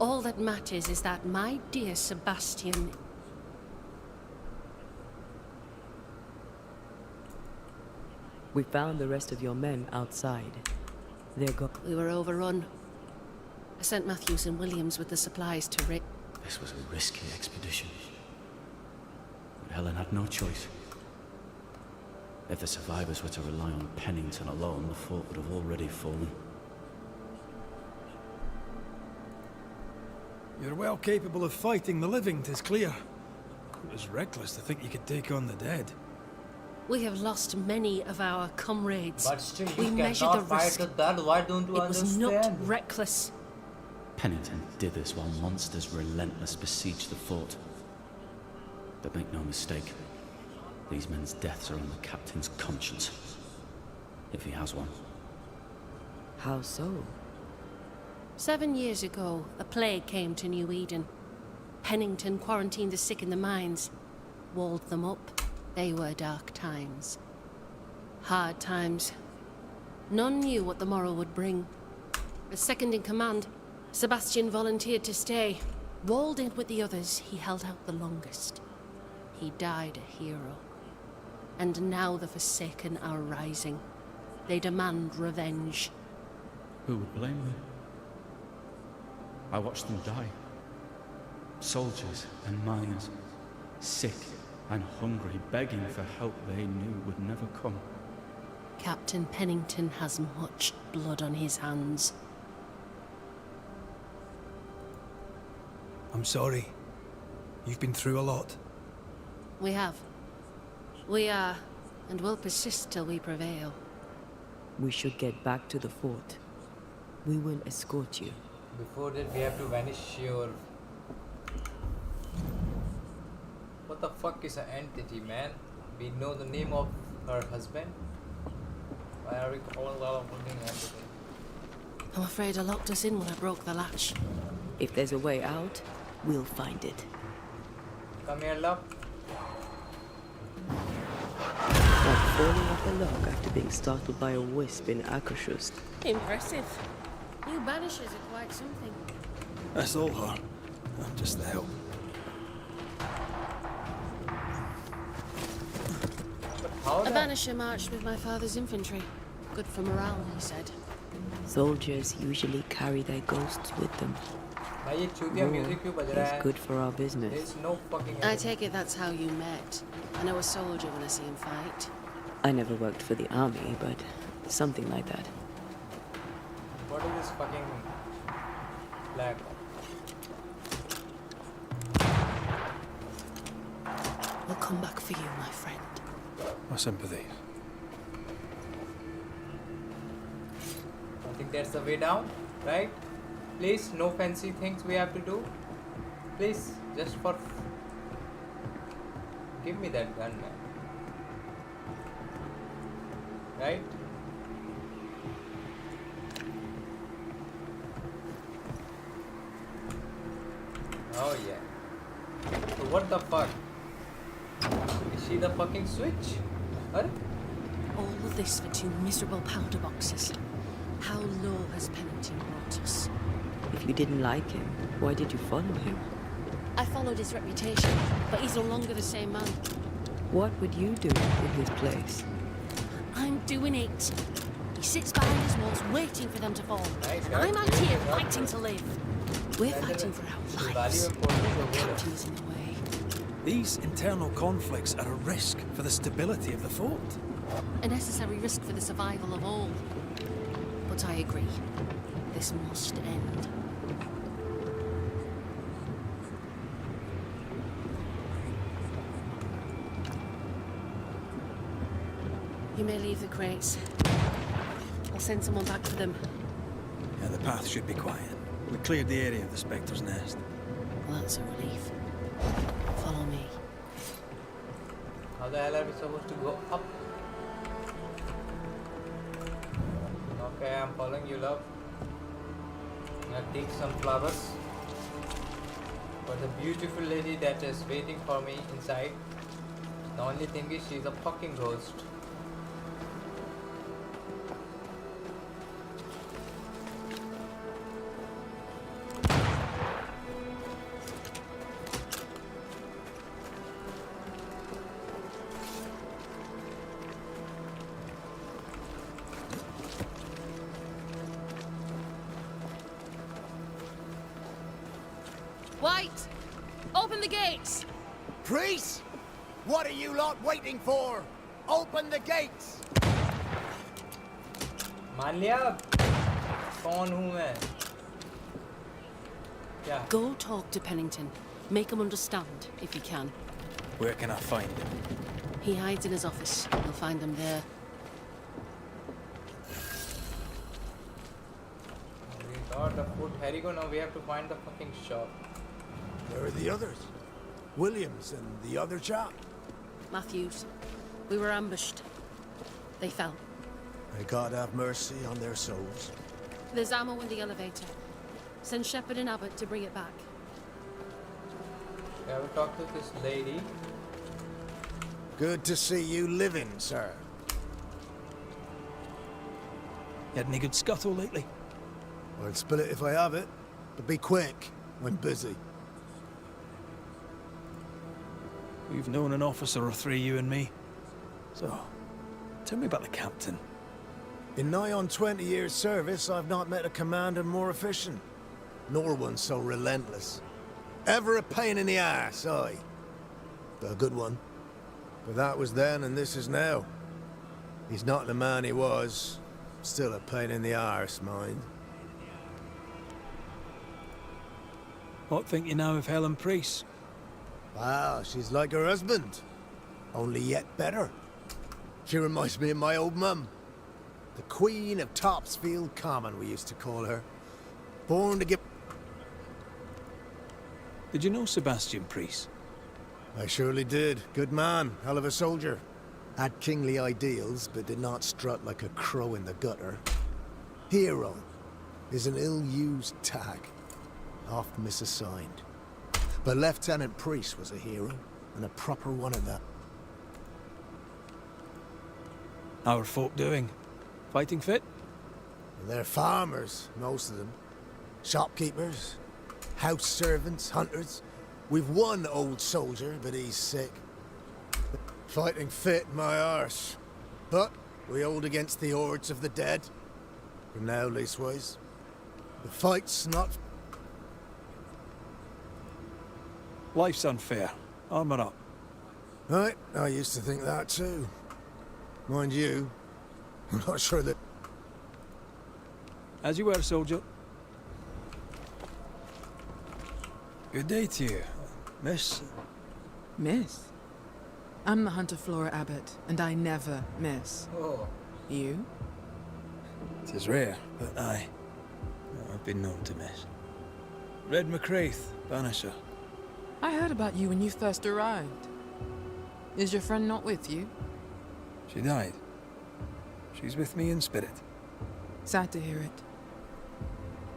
all that matters is that my dear Sebastian... We found the rest of your men outside. They're gone. We were overrun. I sent Matthews and Williams with the supplies to Rick. This was a risky expedition. But Helen had no choice. If the survivors were to rely on Pennington alone, the fort would have already fallen. You're well capable of fighting the living, 'tis clear. It was reckless to think you could take on the dead. We have lost many of our comrades. But still, We you measured the cannot fight risk. with that. Why don't you It was understand? not reckless. Pennington did this while monsters relentless besieged the fort. But make no mistake, these men's deaths are on the captain's conscience. If he has one. How so? 7 years ago, a plague came to New Eden. Pennington quarantined the sick in the mines, walled them up. They were dark times. Hard times. None knew what the morrow would bring. As second in command, Sebastian volunteered to stay. Walled in with the others, he held out the longest. He died a hero. And now the Forsaken are rising. They demand revenge. Who would blame them? I watched them die. Soldiers and miners, sick and hungry, begging for help they knew would never come. Captain Pennington has much blood on his hands. I'm sorry. You've been through a lot. We have. We are, and will persist till we prevail. We should get back to the fort. We will escort you. Before that, we have to vanish your. What the fuck is an entity, man? We know the name of her husband. Why are we calling out a fucking entity? I'm afraid I locked us in when I broke the latch. If there's a way out, we'll find it. Come here, love. Like falling off a log after being startled by a wisp in Akershus. Impressive. You Banishers are quite something. That's all her. I'm just the help. But how A the... Banisher marched with my father's infantry. Good for morale, he said. Soldiers usually carry their ghosts with them. भाई ये चूतिया War music क्यों बज रहा is है? good for our business. There's no fucking. I take it that's how you met. I know a soldier when I see him fight. I never worked for the army, but something like that. What is this fucking flag? We'll come back for you, my friend. My sympathies. I think that's the way down, right? Please, no fancy things we have to do. Please, just for. Give me that gun, man. Right? Oh yeah. So what the fuck? Is she the fucking switch? What? All of this for 2 miserable powder boxes. How low has Pennington brought us? If you didn't like him, why did you follow him? I followed his reputation, but he's no longer the same man. What would you do in his place? I'm doing it. He sits behind his walls waiting for them to fall. Right, And right. I'm out here fighting to live. We're And fighting then for our the lives. value of forces The over there. captain's in the way. These internal conflicts are a risk for the stability of the fort. A necessary risk for the survival of all. But I agree. This must end. You may leave the crates. I'll send someone back for them. Yeah, the path should be quiet. We cleared the area of the Spectre's nest. Well, that's a relief. Follow me. How the hell are we supposed to go up? Okay, I'm following you, love. I'm gonna take some flowers for the beautiful lady that is waiting for me inside. The only thing is she's a fucking ghost. White! Open the gates! Priest! What are you lot waiting for? Open the gates! मान लिया कौन हूँ मैं क्या Go talk to Pennington. Make him understand, if you can. Where can I find him? He hides in his office. You'll find him there. We got the food Harry go now we have to find the fucking shop Where are the others? Williams and the other chap? Matthews. We were ambushed. They fell. May God have mercy on their souls. There's ammo in the elevator. Send Shepard and Abbott to bring it back. I will talk to this lady Good to see you living, sir. You had any good scuttle lately? I'll spill it if I have it, but be quick. I'm busy. We've known an officer or three, you and me. So, tell me about the captain. In nigh on 20 years' service, I've not met a commander more efficient, nor one so relentless. Ever a pain in the ass, aye. But a good one. But that was then and this is now. He's not the man he was. Still a pain in the arse, mind. What think you now of Helen Priest? Wow, she's like her husband. Only yet better. She reminds me of my old mum. The Queen of Topsfield Common, we used to call her. Born to get... Did you know Sebastian Priest? I surely did. Good man, hell of a soldier. Had kingly ideals, but did not strut like a crow in the gutter. Hero is an ill-used tag, oft misassigned. But Lieutenant Priest was a hero, and a proper one at that. How are folk doing? Fighting fit? They're farmers, most of them. Shopkeepers, house servants, hunters. We've one old soldier, but he's sick. Fighting fit, my arse. But we hold against the hordes of the dead. For now, leastways. The fight's not... Life's unfair. Armour up. Right, I used to think that too. Mind you, I'm not sure that... As you were, soldier. Good day to you, miss. Miss? I'm the Hunter Flora Abbott, and I never miss. oh You? It is rare, but I've been known to miss. Red McCraith, Banisher. I heard about you when you first arrived. Is your friend not with you? She died. She's with me in spirit. Sad to hear it.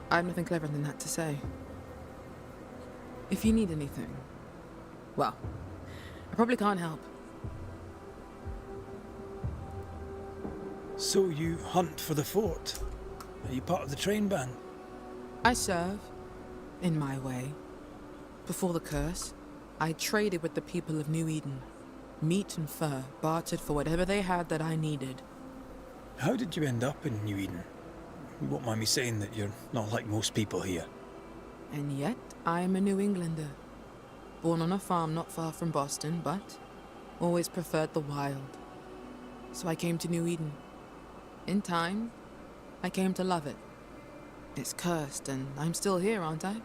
I have nothing cleverer than that to say. If you need anything, well, I probably can't help. So you hunt for the fort? Are you part of the train band? I serve, in my way. Before the curse, I traded with the people of New Eden. Meat and fur, bartered for whatever they had that I needed. How did you end up in New Eden? You won't mind me saying that you're not like most people here. And yet, I am a New Englander. Born on a farm not far from Boston, but always preferred the wild. So I came to New Eden. In time, I came to love it. It's cursed, and I'm still here, aren't I?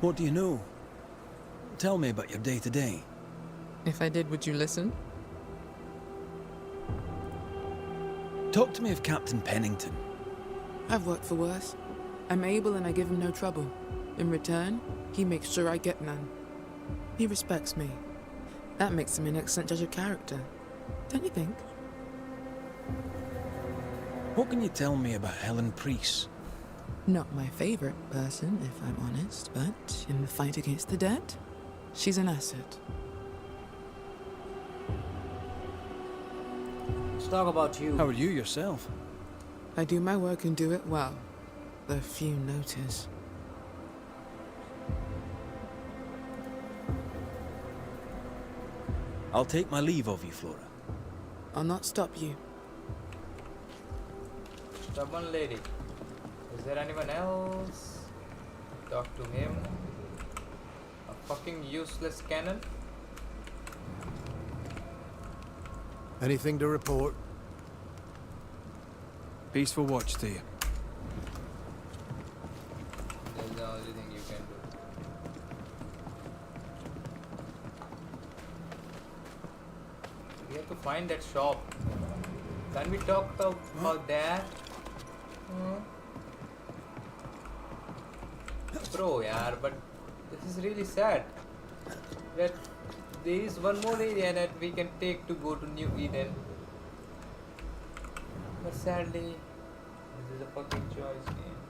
What do you know? Tell me about your day-to-day. If I did, would you listen? Talk to me of Captain Pennington. I've worked for worse. I'm able and I give him no trouble. In return, he makes sure I get none. He respects me. That makes him an excellent judge of character. Don't you think? What can you tell me about Helen Priest? Not my favorite person, if I'm honest, but in the fight against the dead, she's an asset. let's talk about you How are you yourself? I do my work and do it well. The few notice. I'll take my leave of you, Flora. I'll not stop you. stubborn lady is there anyone else talk to him a fucking useless cannon. Anything to report? Peaceful watch to you. That's the only thing you can do. We have to find that shop. Can we talk about that? Bro, yaar, but this is really sad. That there is one more area that we can take to go to New Eden. But sadly, this is a fucking choice game.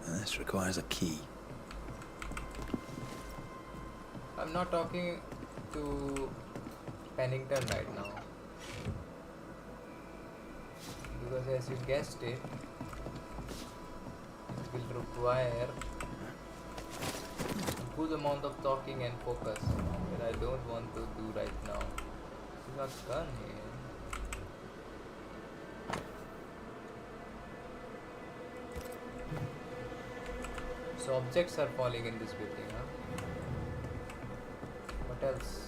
And this requires a key. I'm not talking to Pennington right now. Because as you guessed it will require a good amount of talking and focus that I don't want to do right now. We got gun here. So objects are falling in this building, huh? What else?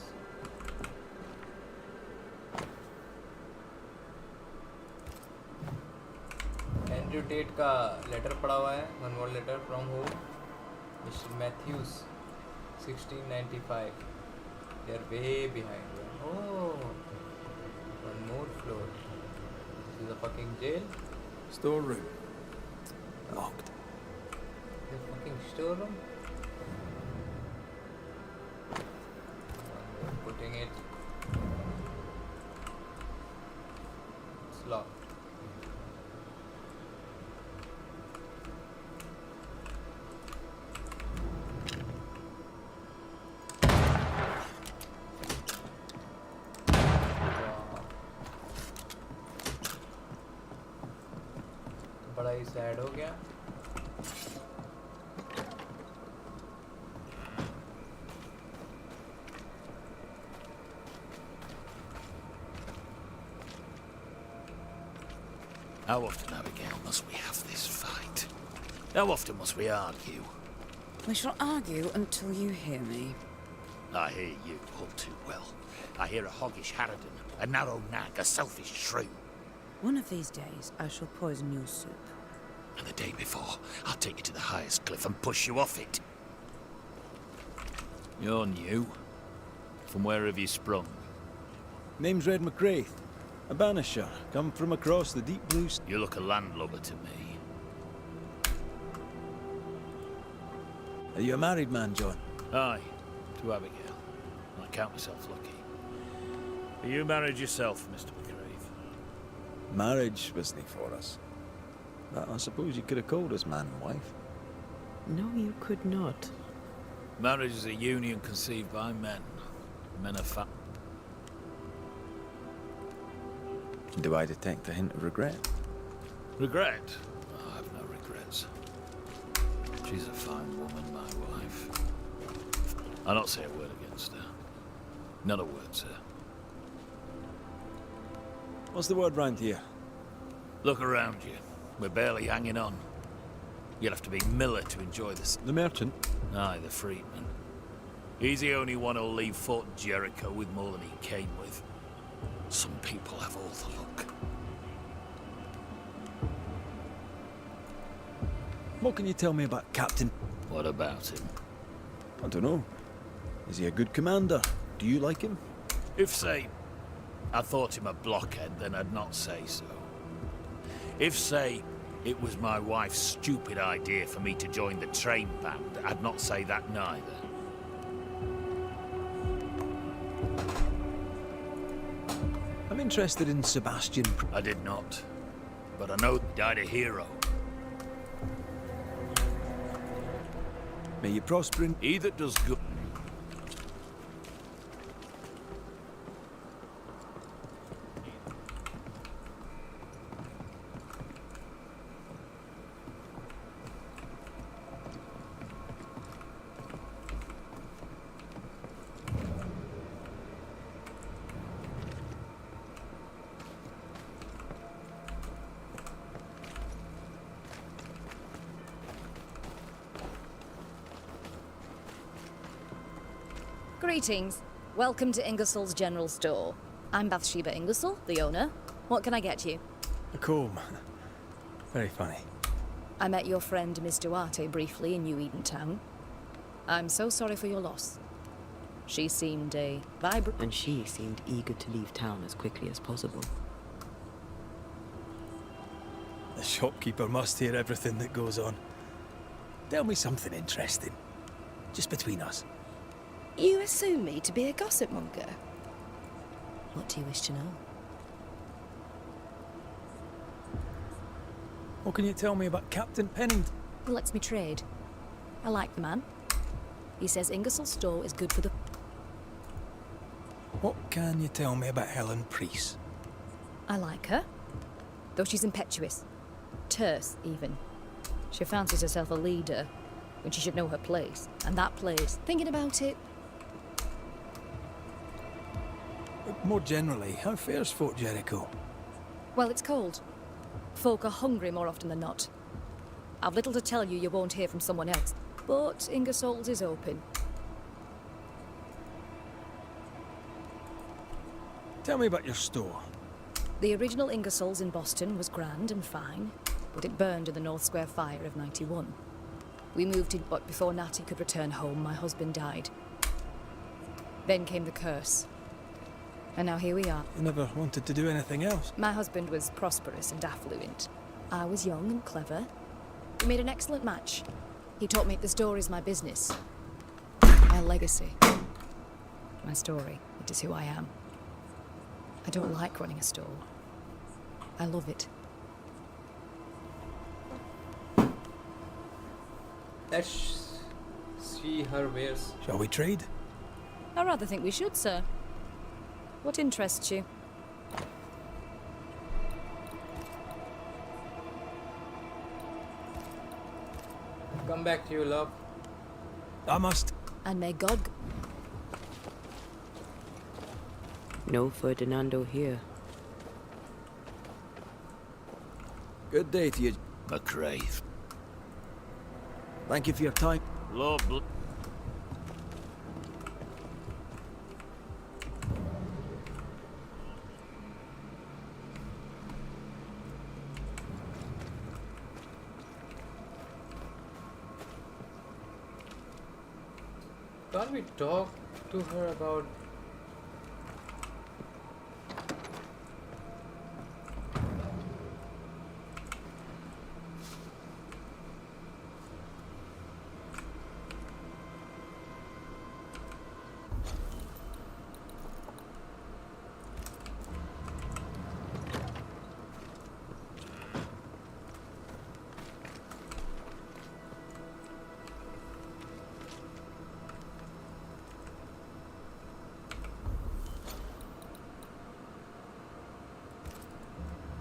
Andrew Tate का letter पड़ा हुआ है. One more letter from who? Mister Matthews 1695. They are way behind. Oh, one more floor. This is a fucking jail. Storeroom. Locked. The fucking storeroom. Putting it. It's locked. बड़ा ही sad हो गया. How often, Abigail, must we have this fight? How often must we argue? We shall argue until you hear me. I hear you all too well. I hear a hoggish harridan, a narrow nag, a selfish shrew. One of these days, I shall poison your soup. And the day before, I'll take you to the highest cliff and push you off it. You're new. From where have you sprung? Name's Red McGrath. A Banisher, come from across the deep blue sea. You look a landlubber to me. Are you a married man, John? Aye, to Abigail. I count myself lucky. Are you married yourself, Mr. McGrath? Marriage wasn't for us. But I suppose you could have called us man and wife. No, you could not. Marriage is a union conceived by men. Men are fat. Do I detect a hint of regret? Regret? Oh, I have no regrets. She's a fine woman, my wife. I'll not say a word against her. Not a word, sir. What's the word round here? Look around you. We're barely hanging on. You'll have to be Miller to enjoy this. The merchant? Aye, the freedman. He's the only one who'll leave Fort Jericho with more than he came with. Some people have all the luck. What can you tell me about Captain? What about him? I don't know. Is he a good commander? Do you like him? If, say, I thought him a blockhead, then I'd not say so. If, say, it was my wife's stupid idea for me to join the train band, I'd not say that neither. I'm interested in Sebastian. I did not. But I know he died a hero. May you prosper in... He that does good... Greetings. Welcome to Ingersoll's General Store. I'm Bathsheba Ingersoll, the owner. What can I get you? A comb. Very funny. I met your friend Miss Duarte briefly in New Eden Town. I'm so sorry for your loss. She seemed a vibrant... And she seemed eager to leave town as quickly as possible. The shopkeeper must hear everything that goes on. Tell me something interesting. Just between us. You assume me to be a gossip monger? What do you wish to know? What can you tell me about Captain Pennington? He lets me trade. I like the man. He says Ingersoll's store is good for the... What can you tell me about Helen Priest? I like her. Though she's impetuous. Terse, even. She fancies herself a leader, when she should know her place. And that place, thinking about it... More generally, how fares Fort Jericho? Well, it's cold. Folk are hungry more often than not. I've little to tell you won't hear from someone else. But Ingersoll's is open. Tell me about your store. The original Ingersoll's in Boston was grand and fine, but it burned in the North Square fire of '91. We moved in, but before Natty could return home, my husband died. Then came the curse. And now here we are. You never wanted to do anything else? My husband was prosperous and affluent. I was young and clever. We made an excellent match. He taught me the store is my business. My legacy. My story. It is who I am. I don't like running a store. I love it. Let's see her wares. Shall we trade? I rather think we should, sir. What interests you? Come back to you, love. I must. And may God... No Ferdinando here. Good day to you. McRae. Thank you for your time. Lord bl- Can't we talk to her about...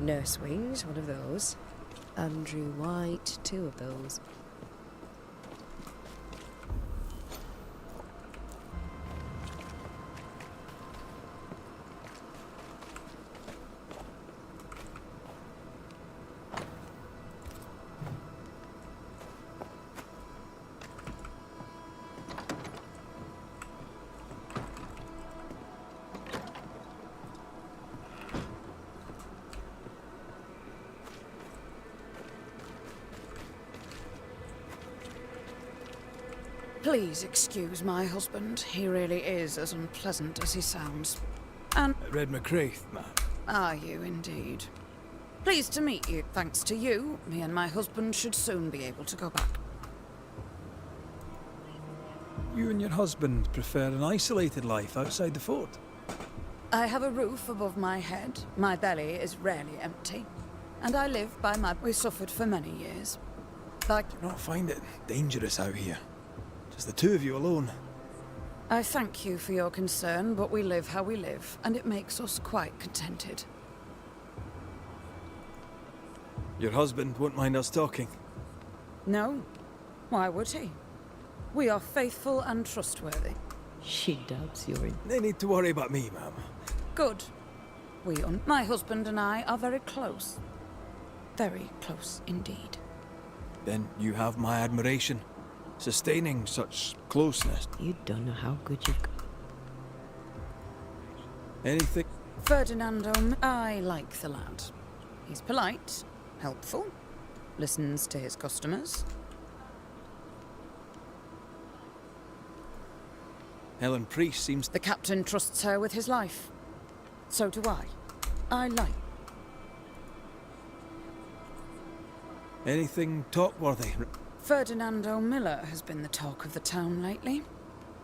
Nurse Wings, one of those. Andrew White, two of those. Please excuse my husband. He really is as unpleasant as he sounds. And... Red McCraith, ma'am. Are you indeed? Pleased to meet you. Thanks to you, me and my husband should soon be able to go back. You and your husband prefer an isolated life outside the fort? I have a roof above my head. My belly is rarely empty. And I live by my... We suffered for many years. Like... Do you not find it dangerous out here? Just the two of you alone? I thank you for your concern, but we live how we live, and it makes us quite contented. Your husband won't mind us talking? No. Why would he? We are faithful and trustworthy. She doubts you're in. No need to worry about me, ma'am. Good. My husband and I are very close. Very close indeed. Then you have my admiration. Sustaining such closeness. You don't know how good you've got. Anything? Ferdinando, I like the lad. He's polite, helpful, listens to his customers. Helen Priest seems... The captain trusts her with his life. So do I. I like... Anything talk-worthy? Ferdinando Miller has been the talk of the town lately.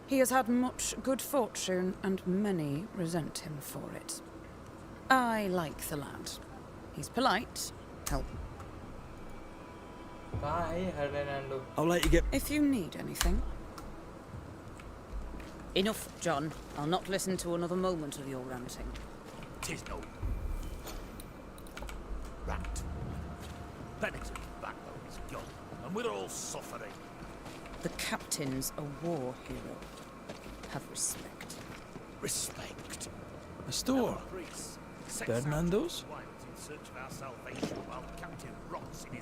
He has had much good fortune, and many resent him for it. I like the lad. He's polite, help. कहाँ है ये Ferdinando? I'll let you get... If you need anything. Enough, John. I'll not listen to another moment of your ranting. 'Tis no rant. Pennington's backbone is gone, and we're all suffering. The captain's a war hero. Have respect. Respect. A store? Ferdinando's?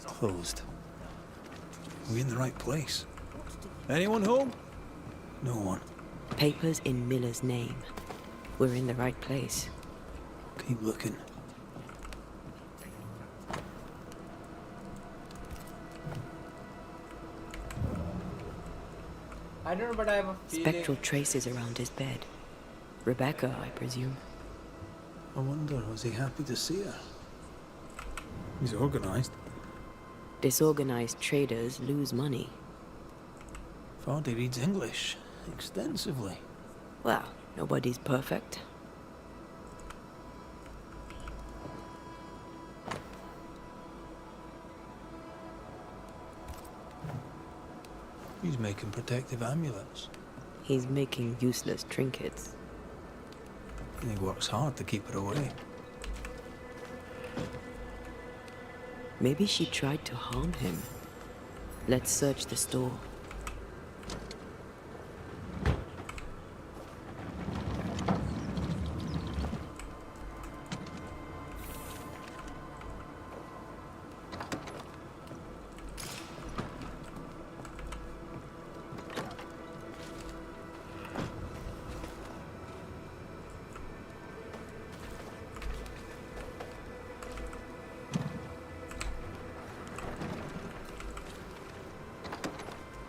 Closed. Are we in the right place? Anyone home? No one. Papers in Miller's name. We're in the right place. Keep looking. I don't know, but I have a feeling. Spectral traces around his bed. Rebecca, I presume. I wonder, was he happy to see her? He's organized. Disorganized traders lose money. Vardy reads English extensively. Well, nobody's perfect. He's making protective amulets. He's making useless trinkets. And he works hard to keep her away. Maybe she tried to harm him. Let's search the store.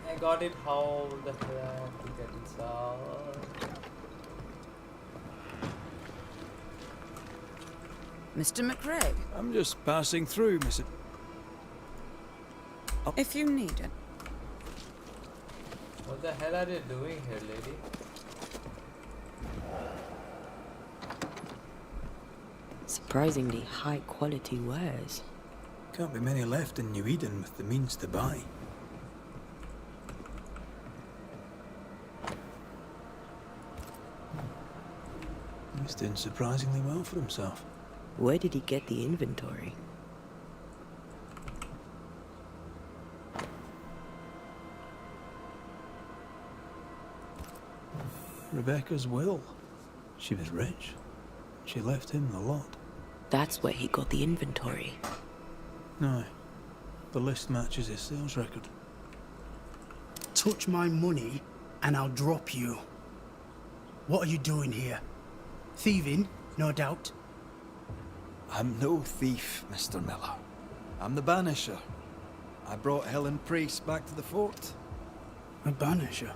I got it. How the hell I have to get inside? Mr. McRae, I'm just passing through, Miss... if you need it. What the hell are you doing here, lady? Surprisingly high quality wares. Can't be many left in New Eden with the means to buy. He's doing surprisingly well for himself. Where did he get the inventory? Rebecca's will. She was rich. She left him the lot. That's where he got the inventory. No. The list matches his sales record. Touch my money and I'll drop you. What are you doing here? Thieving, no doubt. I'm no thief, Mr. Miller. I'm the Banisher. I brought Helen Priest back to the fort. A Banisher?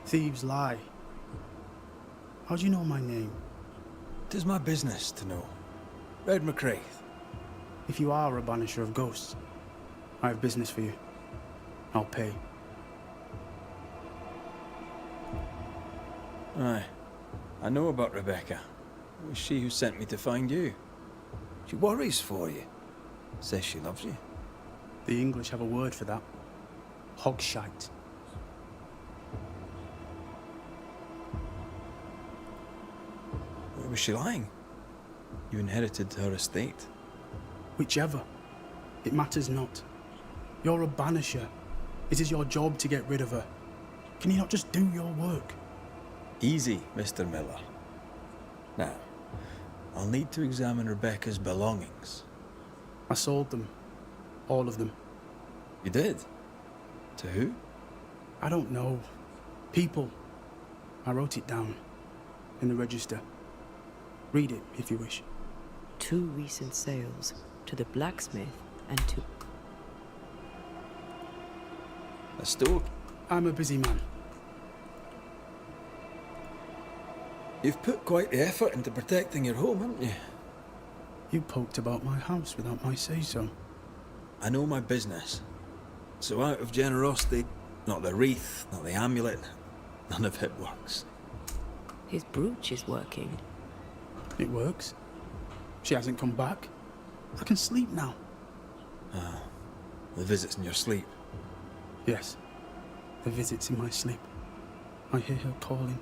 Thieves lie. How do you know my name? 'Tis my business to know. Red McRae. If you are a Banisher of ghosts, I have business for you. I'll pay. Aye. I know about Rebecca. It was she who sent me to find you. She worries for you. Says she loves you. The English have a word for that. Hogshite. Where was she lying? You inherited her estate. Whichever. It matters not. You're a Banisher. It is your job to get rid of her. Can you not just do your work? Easy, Mr. Miller. Now, I'll need to examine Rebecca's belongings. I sold them. All of them. You did? To who? I don't know. People. I wrote it down. in the register. Read it if you wish. 2 recent sales to the blacksmith and to... A store? I'm a busy man. You've put quite the effort into protecting your home, haven't you? You poked about my house without my say-so. I know my business. So out of generosity, not the wreath, not the amulet, none of it works. His brooch is working. It works. She hasn't come back. I can sleep now. Ah, the visits in your sleep. Yes, the visits in my sleep. I hear her calling,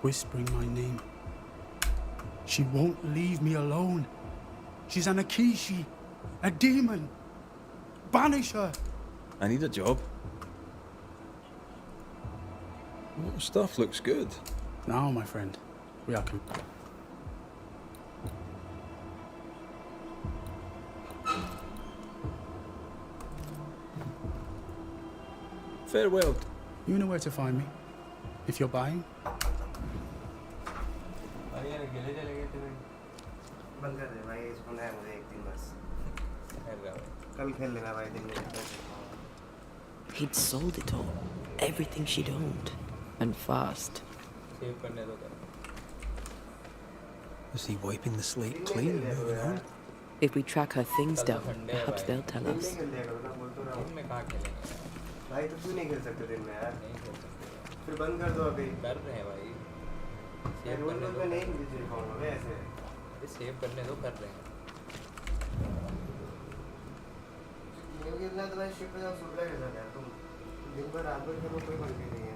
whispering my name. She won't leave me alone. She's an Akishi, a demon. Banish her. I need a job. Well, stuff looks good. Now, my friend, we are Farewell. You know where to find me. If you're buying. He'd sold it all. Everything she'd owned. And fast. Is he wiping the slate clean and moving on? If we track her things down, perhaps they'll tell us. भाई तो क्यों नहीं खेल सकते दिन में यार फिर बंद कर दो अभी कर रहे हैं भाई सेव करने दो नहीं मुझे कौन है ऐसे ये सेव करने दो कर रहे हैं ये कितना तो भाई शिप पे जाओ सुबह के साथ यार तुम दिन भर रात भर खेलो कोई मर्जी नहीं है